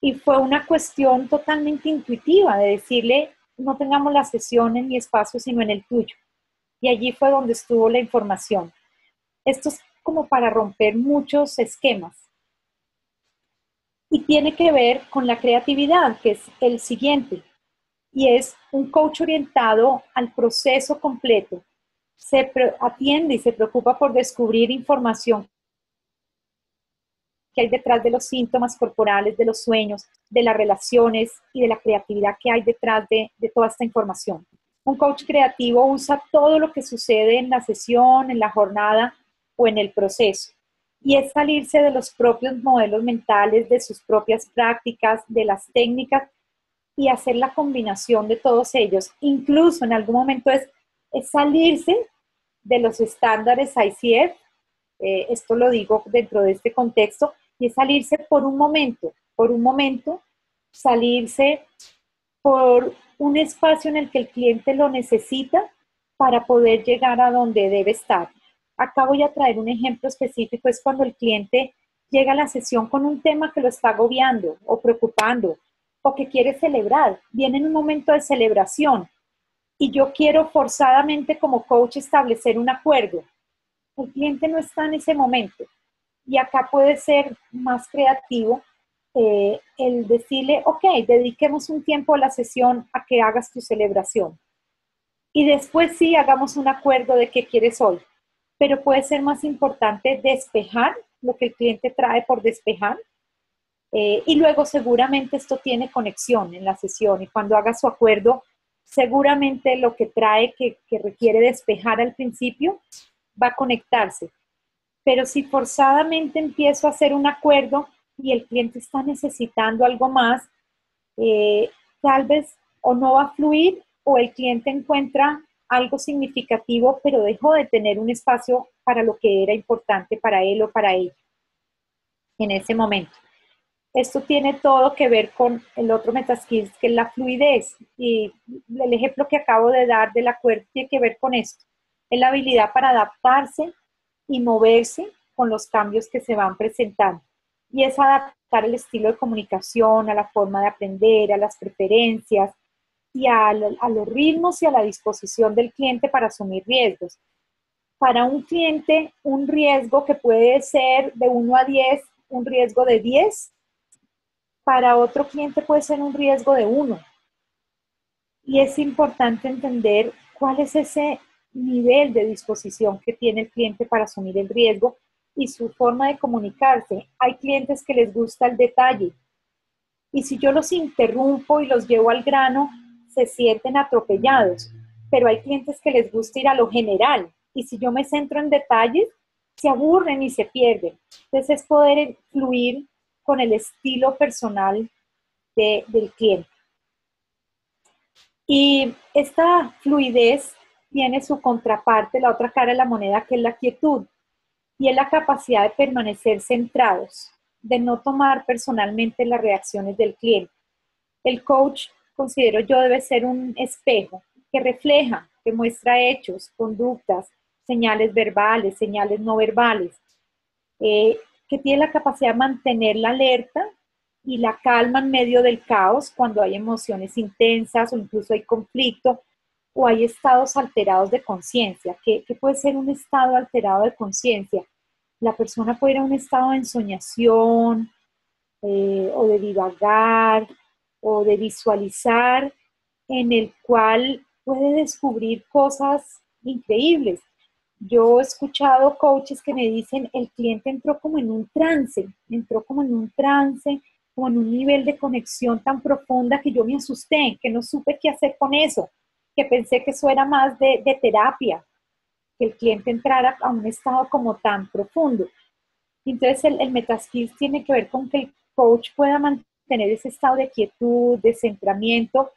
Y fue una cuestión totalmente intuitiva de decirle, no tengamos la sesión en mi espacio, sino en el tuyo. Y allí fue donde estuvo la información. Esto es como para romper muchos esquemas. Y tiene que ver con la creatividad, que es el siguiente. Y es un coach orientado al proceso completo. Atiende y se preocupa por descubrir información que hay detrás de los síntomas corporales, de los sueños, de las relaciones y de la creatividad que hay detrás de toda esta información. Un coach creativo usa todo lo que sucede en la sesión, en la jornada o en el proceso. Y es salirse de los propios modelos mentales, de sus propias prácticas, de las técnicas y hacer la combinación de todos ellos. Incluso en algún momento es salirse de los estándares ICF, esto lo digo dentro de este contexto, y es salirse por un momento, salirse por un espacio en el que el cliente lo necesita para poder llegar a donde debe estar. Acá voy a traer un ejemplo específico, es cuando el cliente llega a la sesión con un tema que lo está agobiando o preocupando o que quiere celebrar, viene en un momento de celebración y yo quiero forzadamente como coach establecer un acuerdo. El cliente no está en ese momento y acá puede ser más creativo el decirle, ok, dediquemos un tiempo a la sesión a que hagas tu celebración y después sí hagamos un acuerdo de qué quieres hoy, pero puede ser más importante despejar lo que el cliente trae por despejar y luego seguramente esto tiene conexión en la sesión y cuando haga su acuerdo seguramente lo que trae que requiere despejar al principio va a conectarse. Pero si forzadamente empiezo a hacer un acuerdo y el cliente está necesitando algo más, tal vez o no va a fluir o el cliente encuentra algo significativo, pero dejó de tener un espacio para lo que era importante para él o para ella en ese momento. Esto tiene todo que ver con el otro metaskills, que es la fluidez. Y el ejemplo que acabo de dar del acuerdo tiene que ver con esto. Es la habilidad para adaptarse y moverse con los cambios que se van presentando. Y es adaptar el estilo de comunicación, a la forma de aprender, a las preferencias y a los ritmos y a la disposición del cliente para asumir riesgos. Para un cliente, un riesgo que puede ser de 1 a 10, un riesgo de 10, para otro cliente puede ser un riesgo de 1. Y es importante entender cuál es ese nivel de disposición que tiene el cliente para asumir el riesgo y su forma de comunicarse. Hay clientes que les gusta el detalle y si yo los interrumpo y los llevo al grano, se sienten atropellados, pero hay clientes que les gusta ir a lo general y si yo me centro en detalles, se aburren y se pierden. Entonces es poder fluir con el estilo personal del cliente. Y esta fluidez tiene su contraparte, la otra cara de la moneda, que es la quietud. Y es la capacidad de permanecer centrados, de no tomar personalmente las reacciones del cliente. El coach, considero yo, debe ser un espejo que refleja, que muestra hechos, conductas, señales verbales, señales no verbales, que tiene la capacidad de mantener la alerta y la calma en medio del caos cuando hay emociones intensas o incluso hay conflicto o hay estados alterados de conciencia. ¿Qué puede ser un estado alterado de conciencia? La persona puede ir a un estado de ensoñación o de divagar o de visualizar en el cual puede descubrir cosas increíbles. Yo he escuchado coaches que me dicen, el cliente entró como en un trance, como en un nivel de conexión tan profunda que yo me asusté, que no supe qué hacer con eso, que pensé que eso era más de terapia, que el cliente entrara a un estado como tan profundo. Entonces el metaskills tiene que ver con que el coach pueda mantener ese estado de quietud, de centramiento,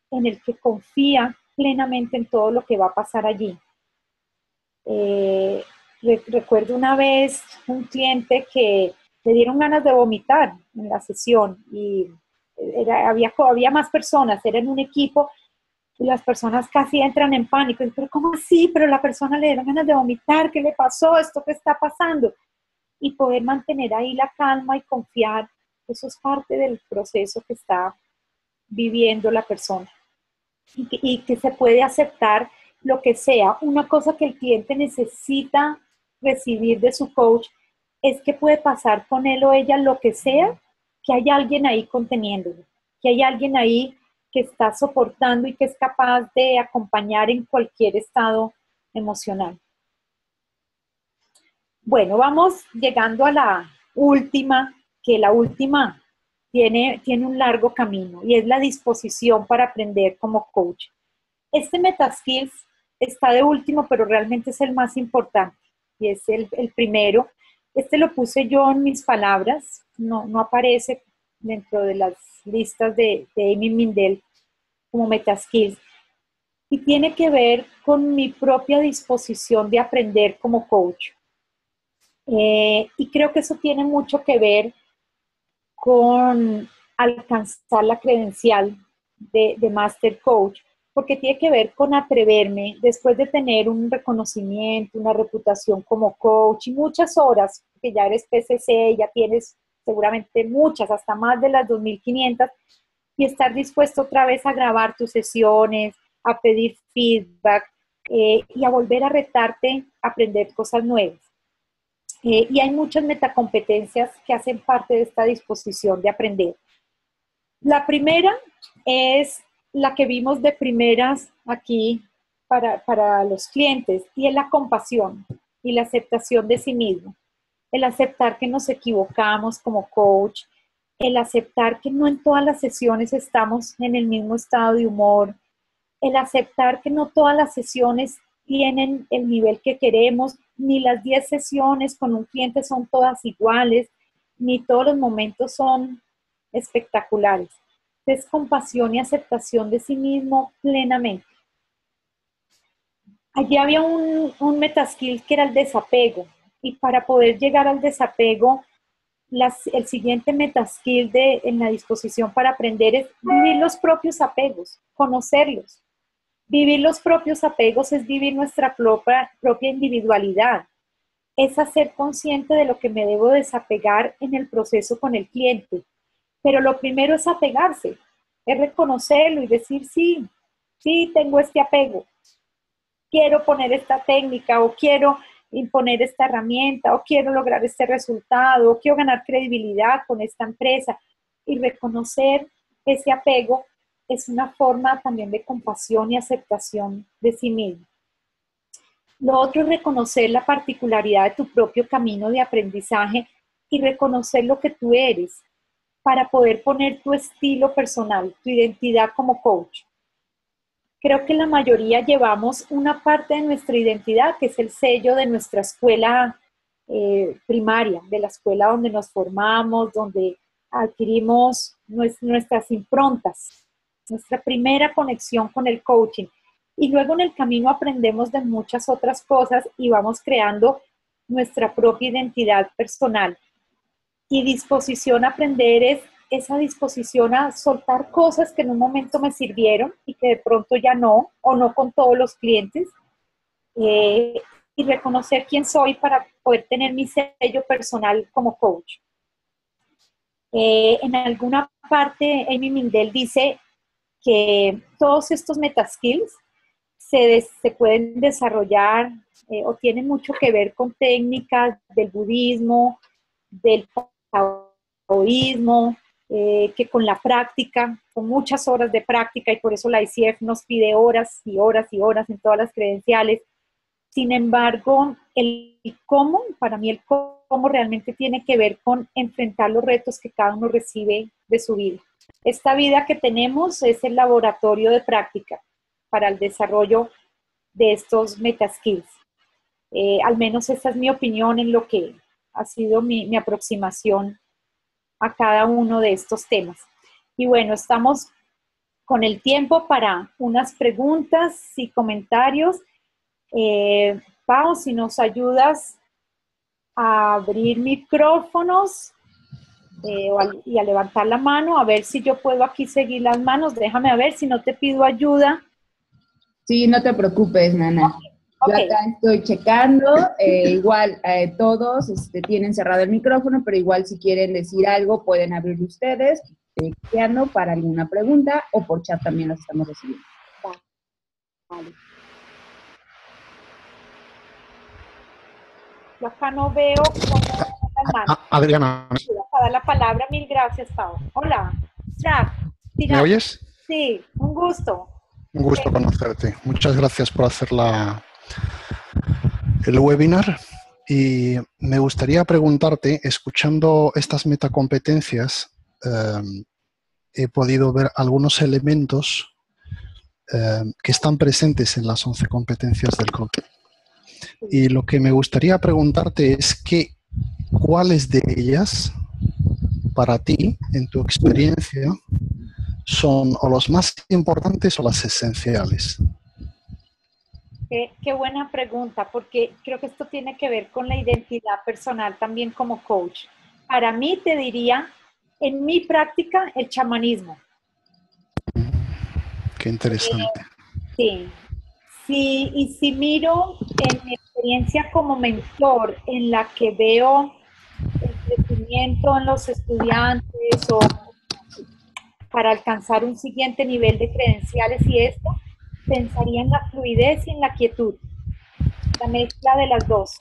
en el que confía plenamente en todo lo que va a pasar allí. Recuerdo una vez un cliente que le dieron ganas de vomitar en la sesión y había más personas, era en un equipo y las personas casi entran en pánico. Y, pero ¿cómo así? Pero la persona le dieron ganas de vomitar, ¿qué le pasó? ¿Esto qué está pasando? Y poder mantener ahí la calma y confiar, eso es parte del proceso que está viviendo la persona. Y que se puede aceptar lo que sea. Una cosa que el cliente necesita recibir de su coach es que puede pasar con él o ella lo que sea, que hay alguien ahí conteniéndolo, que hay alguien ahí que está soportando y que es capaz de acompañar en cualquier estado emocional. Bueno, vamos llegando a la última, que la última tiene un largo camino y es la disposición para aprender como coach. Este MetaSkills está de último, pero realmente es el más importante y es el primero. Este lo puse yo en mis palabras, no aparece dentro de las listas de Amy Mindell como MetaSkills. Y tiene que ver con mi propia disposición de aprender como coach. Y creo que eso tiene mucho que ver con alcanzar la credencial de Master Coach, porque tiene que ver con atreverme, después de tener un reconocimiento, una reputación como coach y muchas horas, que ya eres PCC, ya tienes seguramente muchas, hasta más de las 2.500, y estar dispuesto otra vez a grabar tus sesiones, a pedir feedback y a volver a retarte a aprender cosas nuevas. Y hay muchas metacompetencias que hacen parte de esta disposición de aprender. La primera es la que vimos de primeras aquí para los clientes, y es la compasión y la aceptación de sí mismo. El aceptar que nos equivocamos como coach, el aceptar que no en todas las sesiones estamos en el mismo estado de humor, el aceptar que no todas las sesiones tienen el nivel que queremos, ni las 10 sesiones con un cliente son todas iguales, ni todos los momentos son espectaculares. Es compasión y aceptación de sí mismo plenamente. Allí había un metaskill que era el desapego, y para poder llegar al desapego, el siguiente metaskill en la disposición para aprender es vivir los propios apegos, conocerlos. Vivir los propios apegos es vivir nuestra propia individualidad, es ser consciente de lo que me debo desapegar en el proceso con el cliente. Pero lo primero es apegarse, es reconocerlo y decir, sí, tengo este apego, quiero poner esta técnica o quiero imponer esta herramienta o quiero lograr este resultado o quiero ganar credibilidad con esta empresa. Y reconocer ese apego es una forma también de compasión y aceptación de sí mismo. Lo otro es reconocer la particularidad de tu propio camino de aprendizaje y reconocer lo que tú eres para poder poner tu estilo personal, tu identidad como coach. Creo que la mayoría llevamos una parte de nuestra identidad, que es el sello de nuestra escuela primaria, de la escuela donde nos formamos, donde adquirimos nuestras improntas, nuestra primera conexión con el coaching. Y luego en el camino aprendemos de muchas otras cosas y vamos creando nuestra propia identidad personal. Y disposición a aprender es esa disposición a soltar cosas que en un momento me sirvieron y que de pronto ya no, o no con todos los clientes, y reconocer quién soy para poder tener mi sello personal como coach. En alguna parte, Amy Mindell dice que todos estos metaskills se pueden desarrollar o tienen mucho que ver con técnicas del budismo, del taoísmo, que con la práctica, con muchas horas de práctica, y por eso la ICF nos pide horas y horas y horas en todas las credenciales. Sin embargo, el cómo, para mí el cómo realmente tiene que ver con enfrentar los retos que cada uno recibe de su vida. Esta vida que tenemos es el laboratorio de práctica para el desarrollo de estos metaskills. Al menos esta es mi opinión en lo que ha sido mi aproximación a cada uno de estos temas. Y bueno, estamos con el tiempo para unas preguntas y comentarios. Pau, si nos ayudas a abrir micrófonos y a levantar la mano, a ver si yo puedo aquí seguir las manos. Déjame a ver si no te pido ayuda. Sí, no te preocupes, Nana. Ok. Yo acá estoy checando, igual todos tienen cerrado el micrófono, pero igual si quieren decir algo pueden abrirlo ustedes, chequeando para alguna pregunta o por chat también las estamos recibiendo. Vale. Yo acá no veo cómo las manos. Adriana, Para dar la palabra, mil gracias, Pau. Hola. Jack, ¿me oyes? Sí, un gusto. Un gusto conocerte. Muchas gracias por hacer el webinar. Y me gustaría preguntarte, escuchando estas metacompetencias, he podido ver algunos elementos que están presentes en las 11 competencias del coaching. Y lo que me gustaría preguntarte es ¿cuáles de ellas, para ti, en tu experiencia, son o los más importantes o las esenciales? Qué buena pregunta, porque creo que esto tiene que ver con la identidad personal también como coach. Para mí, te diría, en mi práctica, el chamanismo. Qué interesante. Sí. Sí, y si miro en mi experiencia como mentor, en la que veo el crecimiento en los estudiantes o para alcanzar un siguiente nivel de credenciales y esto, pensaría en la fluidez y en la quietud, la mezcla de las dos,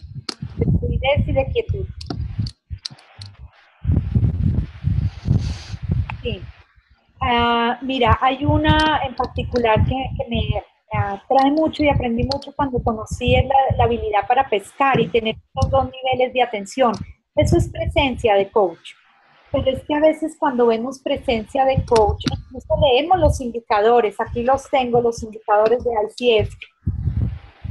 de fluidez y de quietud. Sí. Mira, hay una en particular que me trae mucho y aprendí mucho cuando conocí la habilidad para pescar y tener estos dos niveles de atención. Eso es presencia de coach. Pero es que a veces cuando vemos presencia de coach, incluso leemos los indicadores, aquí los tengo, los indicadores de ICF,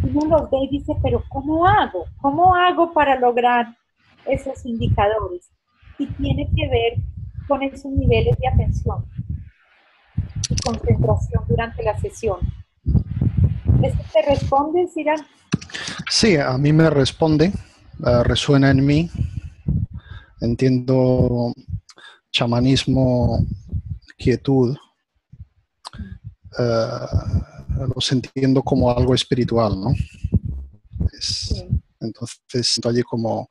uno los ve y dice, pero ¿cómo hago? ¿Cómo hago para lograr esos indicadores? Y tiene que ver con esos niveles de atención y concentración durante la sesión. ¿Esto te responde, Cira? Sí, a mí me responde, resuena en mí. Entiendo chamanismo, quietud, los entiendo como algo espiritual, ¿no? Sí. Entonces siento allí como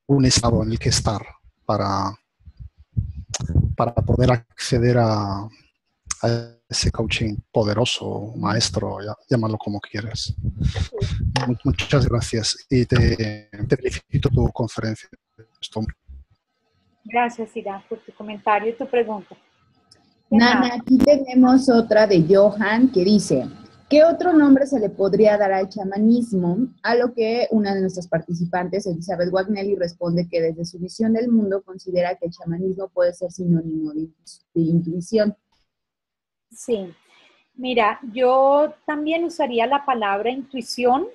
un estado en el que estar para poder acceder a ese coaching poderoso, maestro, llámalo como quieras. Muchas gracias y te felicito tu conferencia. Gracias, Ira, por tu comentario y tu pregunta. Nana, aquí tenemos otra de Johan que dice, ¿qué otro nombre se le podría dar al chamanismo? A lo que una de nuestras participantes, Elizabeth Wagnelli, responde que desde su visión del mundo considera que el chamanismo puede ser sinónimo de intuición. Sí, mira, yo también usaría la palabra intuición,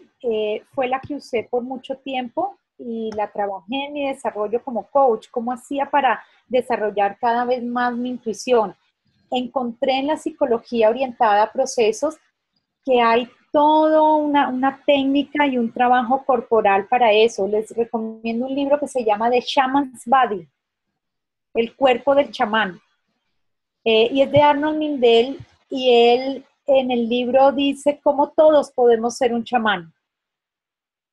fue la que usé por mucho tiempo y la trabajé en mi desarrollo como coach, cómo hacía para desarrollar cada vez más mi intuición. Encontré en la psicología orientada a procesos que hay toda una técnica y un trabajo corporal para eso. Les recomiendo un libro que se llama The Shaman's Body, el cuerpo del chamán. Y es de Arnold Mindell, y él en el libro dice cómo todos podemos ser un chamán,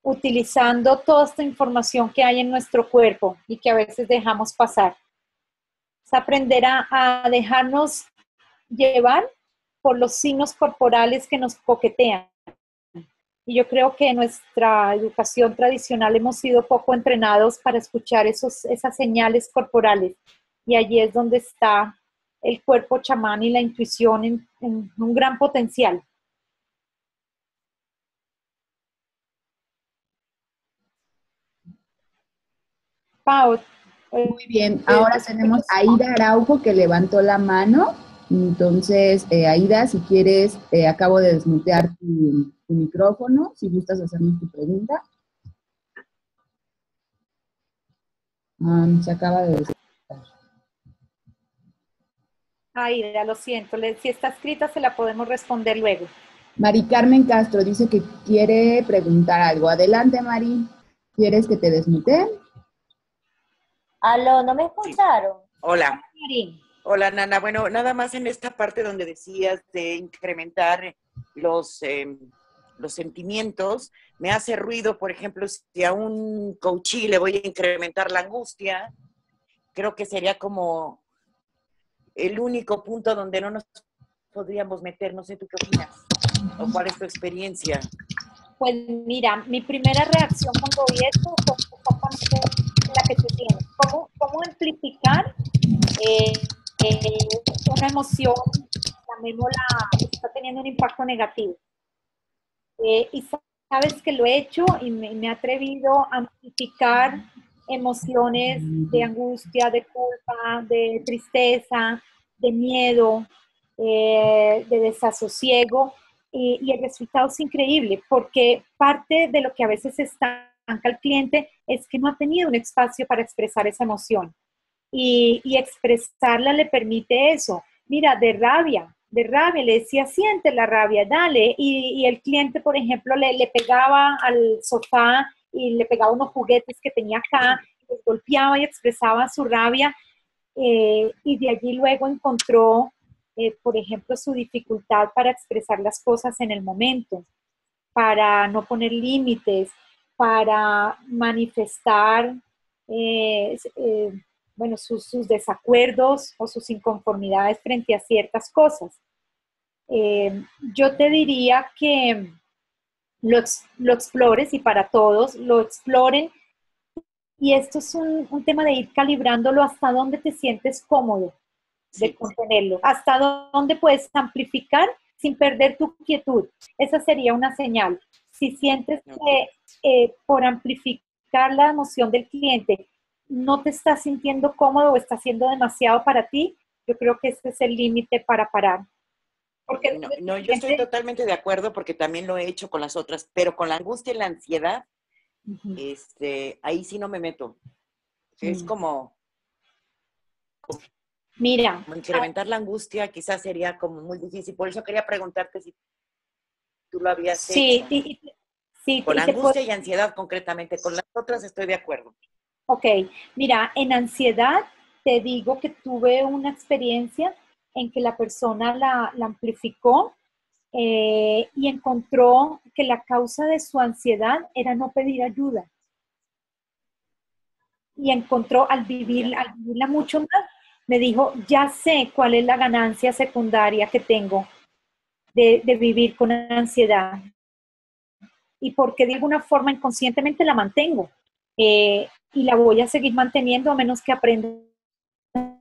utilizando toda esta información que hay en nuestro cuerpo y que a veces dejamos pasar. Es aprender a dejarnos llevar por los signos corporales que nos coquetean. Y yo creo que en nuestra educación tradicional hemos sido poco entrenados para escuchar esas señales corporales. Y allí es donde está el cuerpo chamán y la intuición en un gran potencial. Pau. Muy bien, ahora tenemos a Aida Araujo que levantó la mano. Entonces, Aida, si quieres, acabo de desmutear tu micrófono, si gustas hacernos tu pregunta. Se acaba de desmutear. Aida, lo siento, si está escrita se la podemos responder luego. Mari Carmen Castro dice que quiere preguntar algo. Adelante, Mari. ¿Quieres que te desmute? Aló, ¿no me escucharon? Hola. Mari. Hola, Nana. Bueno, nada más en esta parte donde decías de incrementar los sentimientos, me hace ruido, por ejemplo, si a un coachí le voy a incrementar la angustia, creo que sería como el único punto donde no nos podríamos meter. No sé, ¿tú qué opinas? ¿O cuál es tu experiencia? Pues mira, mi primera reacción cuando vi esto fue exactamente la que tú tienes. ¿Cómo amplificar una emoción, llamémosla, que está teniendo un impacto negativo? Y sabes que lo he hecho y me he atrevido a amplificar emociones de angustia, de culpa, de tristeza, de miedo, de desasosiego, y el resultado es increíble, porque parte de lo que a veces estanca al cliente es que no ha tenido un espacio para expresar esa emoción, y expresarla le permite eso. Mira, de rabia, le decía, siente la rabia, dale, y el cliente, por ejemplo, le pegaba al sofá y le pegaba unos juguetes que tenía acá, los golpeaba y expresaba su rabia, y de allí luego encontró, por ejemplo, su dificultad para expresar las cosas en el momento, para no poner límites, para manifestar bueno, sus desacuerdos o sus inconformidades frente a ciertas cosas. Yo te diría que lo explores, y para todos lo exploren, y esto es un tema de ir calibrándolo hasta donde te sientes cómodo de contenerlo, hasta dónde puedes amplificar sin perder tu quietud. Esa sería una señal. Si sientes que por amplificar la emoción del cliente no te estás sintiendo cómodo o está siendo demasiado para ti, yo creo que este es el límite para parar. Porque no, yo estoy totalmente de acuerdo, porque también lo he hecho con las otras, pero con la angustia y la ansiedad, ahí sí no me meto. Es como mira, incrementar la angustia quizás sería como muy difícil. Por eso quería preguntarte si tú lo habías hecho. Sí, con angustia y ansiedad concretamente. Con las otras estoy de acuerdo. Ok, mira, en ansiedad te digo que tuve una experiencia en que la persona la amplificó, y encontró que la causa de su ansiedad era no pedir ayuda. Y encontró, al vivirla mucho más, me dijo, ya sé cuál es la ganancia secundaria que tengo de vivir con ansiedad, y porque de alguna forma inconscientemente la mantengo, y la voy a seguir manteniendo a menos que aprenda a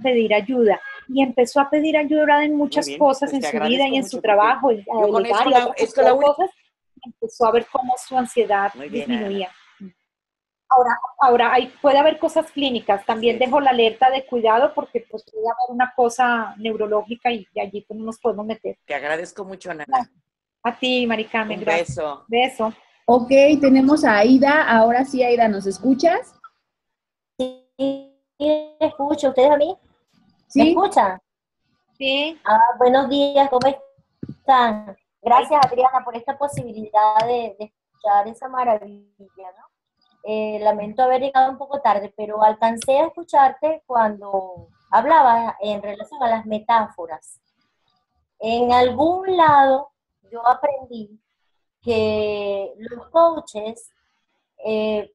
pedir ayuda. Y empezó a pedir ayuda en muchas cosas, pues en su vida y en su trabajo, y a delegar y otras cosas, y empezó a ver cómo su ansiedad disminuía. Ahora puede haber cosas clínicas, también dejo la alerta de cuidado, porque pues puede haber una cosa neurológica y allí pues no nos podemos meter. Te agradezco mucho, Nana. A ti, Mari Carmen, un gracias. Beso. Ok, tenemos a Aida. Ahora sí, Aida, ¿nos escuchas? Sí, escucho. ¿Ustedes a mí? ¿Sí? ¿Me escuchan? Sí. Buenos días, ¿cómo están? Gracias, Adriana, por esta posibilidad de escuchar esa maravilla, ¿no? Lamento haber llegado un poco tarde, pero alcancé a escucharte cuando hablabas en relación a las metáforas. En algún lado yo aprendí que los coaches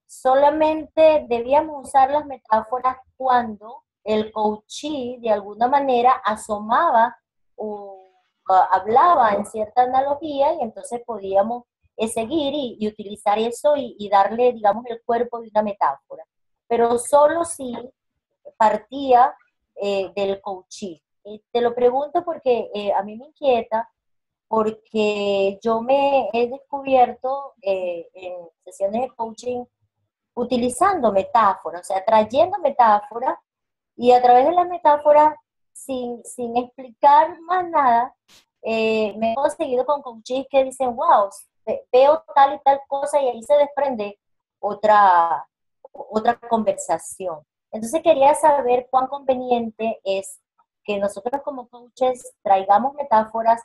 solamente debíamos usar las metáforas cuando el coachee de alguna manera asomaba o hablaba en cierta analogía, y entonces podíamos seguir y utilizar eso y darle, digamos, el cuerpo de una metáfora. Pero solo si partía del coachee. Te lo pregunto porque a mí me inquieta, porque yo me he descubierto en sesiones de coaching utilizando metáforas, o sea, trayendo metáforas, y a través de las metáforas, sin explicar más nada, me he conseguido con coaches que dicen, wow, veo tal y tal cosa, y ahí se desprende otra conversación. Entonces quería saber cuán conveniente es que nosotros como coaches traigamos metáforas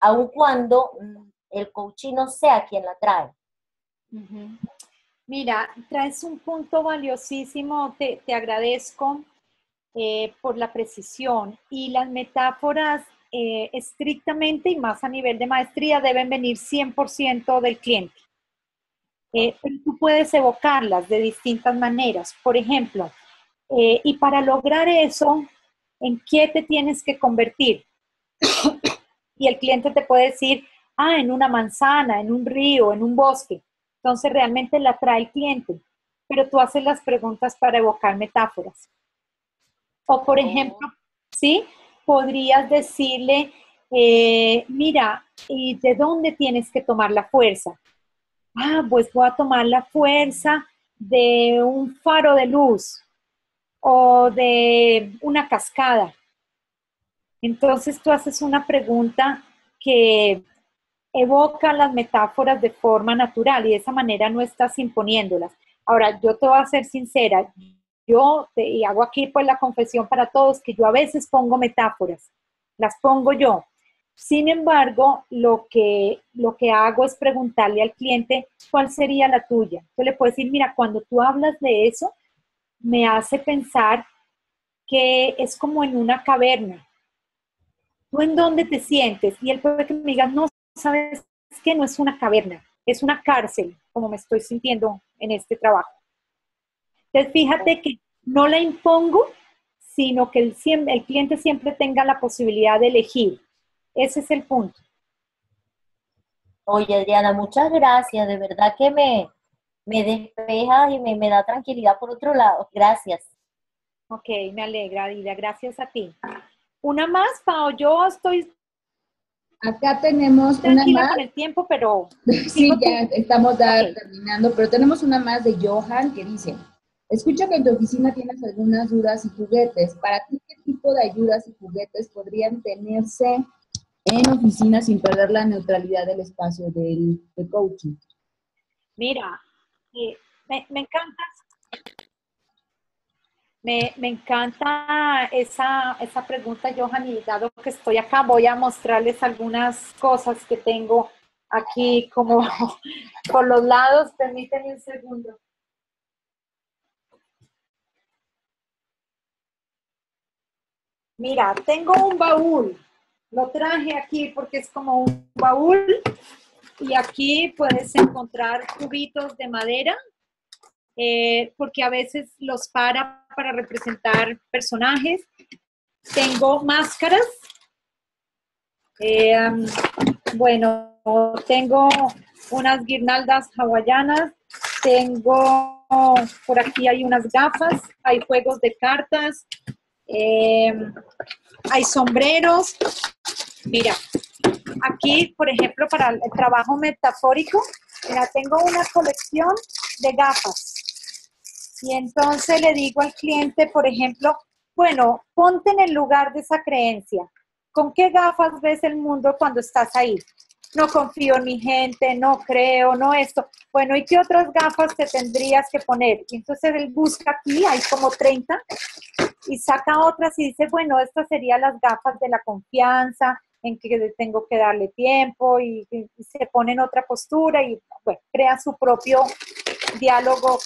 aun cuando el coachee no sea quien la trae. Ujú. Mira, traes un punto valiosísimo, te agradezco por la precisión, y las metáforas estrictamente y más a nivel de maestría deben venir 100% del cliente. Pero tú puedes evocarlas de distintas maneras. Por ejemplo, y para lograr eso, ¿en qué te tienes que convertir? Y el cliente te puede decir, en una manzana, en un río, en un bosque. Entonces realmente la trae el cliente, pero tú haces las preguntas para evocar metáforas. O por ejemplo, ¿sí? Podrías decirle, mira, ¿y de dónde tienes que tomar la fuerza? Pues voy a tomar la fuerza de un faro de luz o de una cascada. Entonces tú haces una pregunta que evoca las metáforas de forma natural y de esa manera no estás imponiéndolas. Ahora, yo te voy a ser sincera, y hago aquí pues la confesión para todos, que yo a veces pongo metáforas, las pongo yo. Sin embargo, lo que hago es preguntarle al cliente cuál sería la tuya. Yo le puedo decir, mira, cuando tú hablas de eso, me hace pensar que es como en una caverna. ¿Tú en dónde te sientes? Y él puede que me diga, no, sabes que no es una caverna, es una cárcel, como me estoy sintiendo en este trabajo. Entonces, fíjate que no la impongo, sino que el cliente siempre tenga la posibilidad de elegir. Ese es el punto. Oye, Adriana, muchas gracias. De verdad que me despeja y me da tranquilidad por otro lado. Gracias. Ok, me alegra, Dila. Gracias a ti. Una más, Pao. Yo estoy Acá tenemos una tranquila más. con el tiempo, pero... Sí, ya estamos Okay. terminando, pero tenemos una más de Johan que dice, escucho que en tu oficina tienes algunas dudas y juguetes. Para ti, ¿qué tipo de ayudas y juguetes podrían tenerse en oficina sin perder la neutralidad del espacio del coaching? Mira, me encanta. Me encanta esa pregunta, Johan, y dado que estoy acá, voy a mostrarles algunas cosas que tengo aquí como por los lados. Permítanme un segundo. Mira, tengo un baúl. Lo traje aquí porque es como un baúl y aquí puedes encontrar cubitos de madera. Porque a veces los para representar personajes. Tengo máscaras. Bueno, tengo unas guirnaldas hawaianas. Tengo, por aquí hay unas gafas, hay juegos de cartas, hay sombreros. Mira, aquí, por ejemplo, para el trabajo metafórico, mira, tengo una colección de gafas. Y entonces le digo al cliente, por ejemplo, bueno, ponte en el lugar de esa creencia. ¿Con qué gafas ves el mundo cuando estás ahí? No confío en mi gente, no creo, no esto. Bueno, ¿y qué otras gafas te tendrías que poner? Y entonces él busca aquí, hay como 30, y saca otras y dice, bueno, estas serían las gafas de la confianza, en que tengo que darle tiempo, y se pone en otra postura y bueno, crea su propio diálogo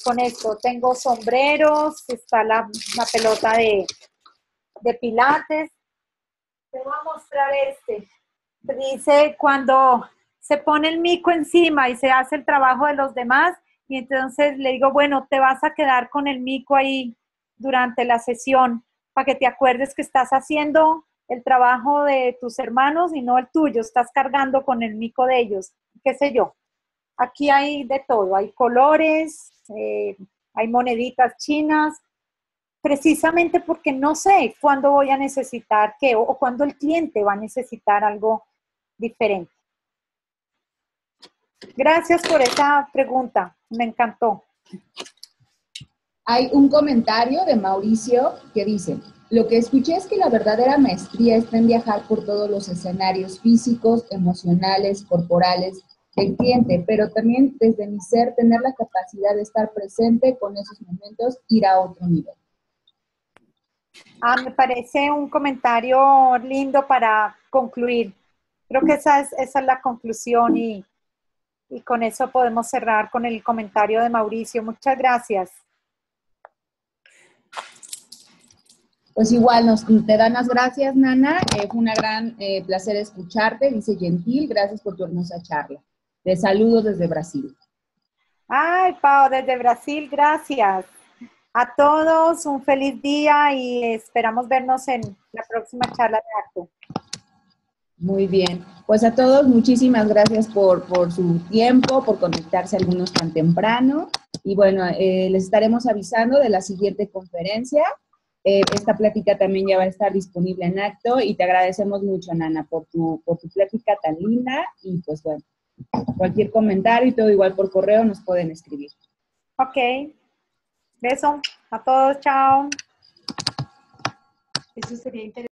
con esto. Tengo sombreros, está la pelota de pilates. Te voy a mostrar este. Dice cuando se pone el mico encima y se hace el trabajo de los demás, y entonces le digo, bueno, te vas a quedar con el mico ahí durante la sesión para que te acuerdes que estás haciendo el trabajo de tus hermanos y no el tuyo, estás cargando con el mico de ellos, qué sé yo. Aquí hay de todo, hay colores, hay moneditas chinas, precisamente porque no sé cuándo voy a necesitar qué o cuándo el cliente va a necesitar algo diferente. Gracias por esa pregunta, me encantó. Hay un comentario de Mauricio que dice, lo que escuché es que la verdadera maestría está en viajar por todos los escenarios físicos, emocionales, corporales del cliente, pero también desde mi ser tener la capacidad de estar presente con esos momentos, ir a otro nivel. Me parece un comentario lindo para concluir. Creo que esa es la conclusión y con eso podemos cerrar con el comentario de Mauricio. Muchas gracias. Pues igual, te dan las gracias, Nana. Fue un gran placer escucharte, dice Gentil. Gracias por tu hermosa charla. Te saludo desde Brasil. Ay, Pau, desde Brasil, gracias. A todos un feliz día y esperamos vernos en la próxima charla de acto. Muy bien. Pues a todos, muchísimas gracias por su tiempo, por conectarse algunos tan temprano. Y bueno, les estaremos avisando de la siguiente conferencia. Esta plática también ya va a estar disponible en acto y te agradecemos mucho, Nana, por tu plática tan linda. Y pues bueno, cualquier comentario y todo igual por correo nos pueden escribir. Ok. Beso a todos. Chao. Eso sería interesante.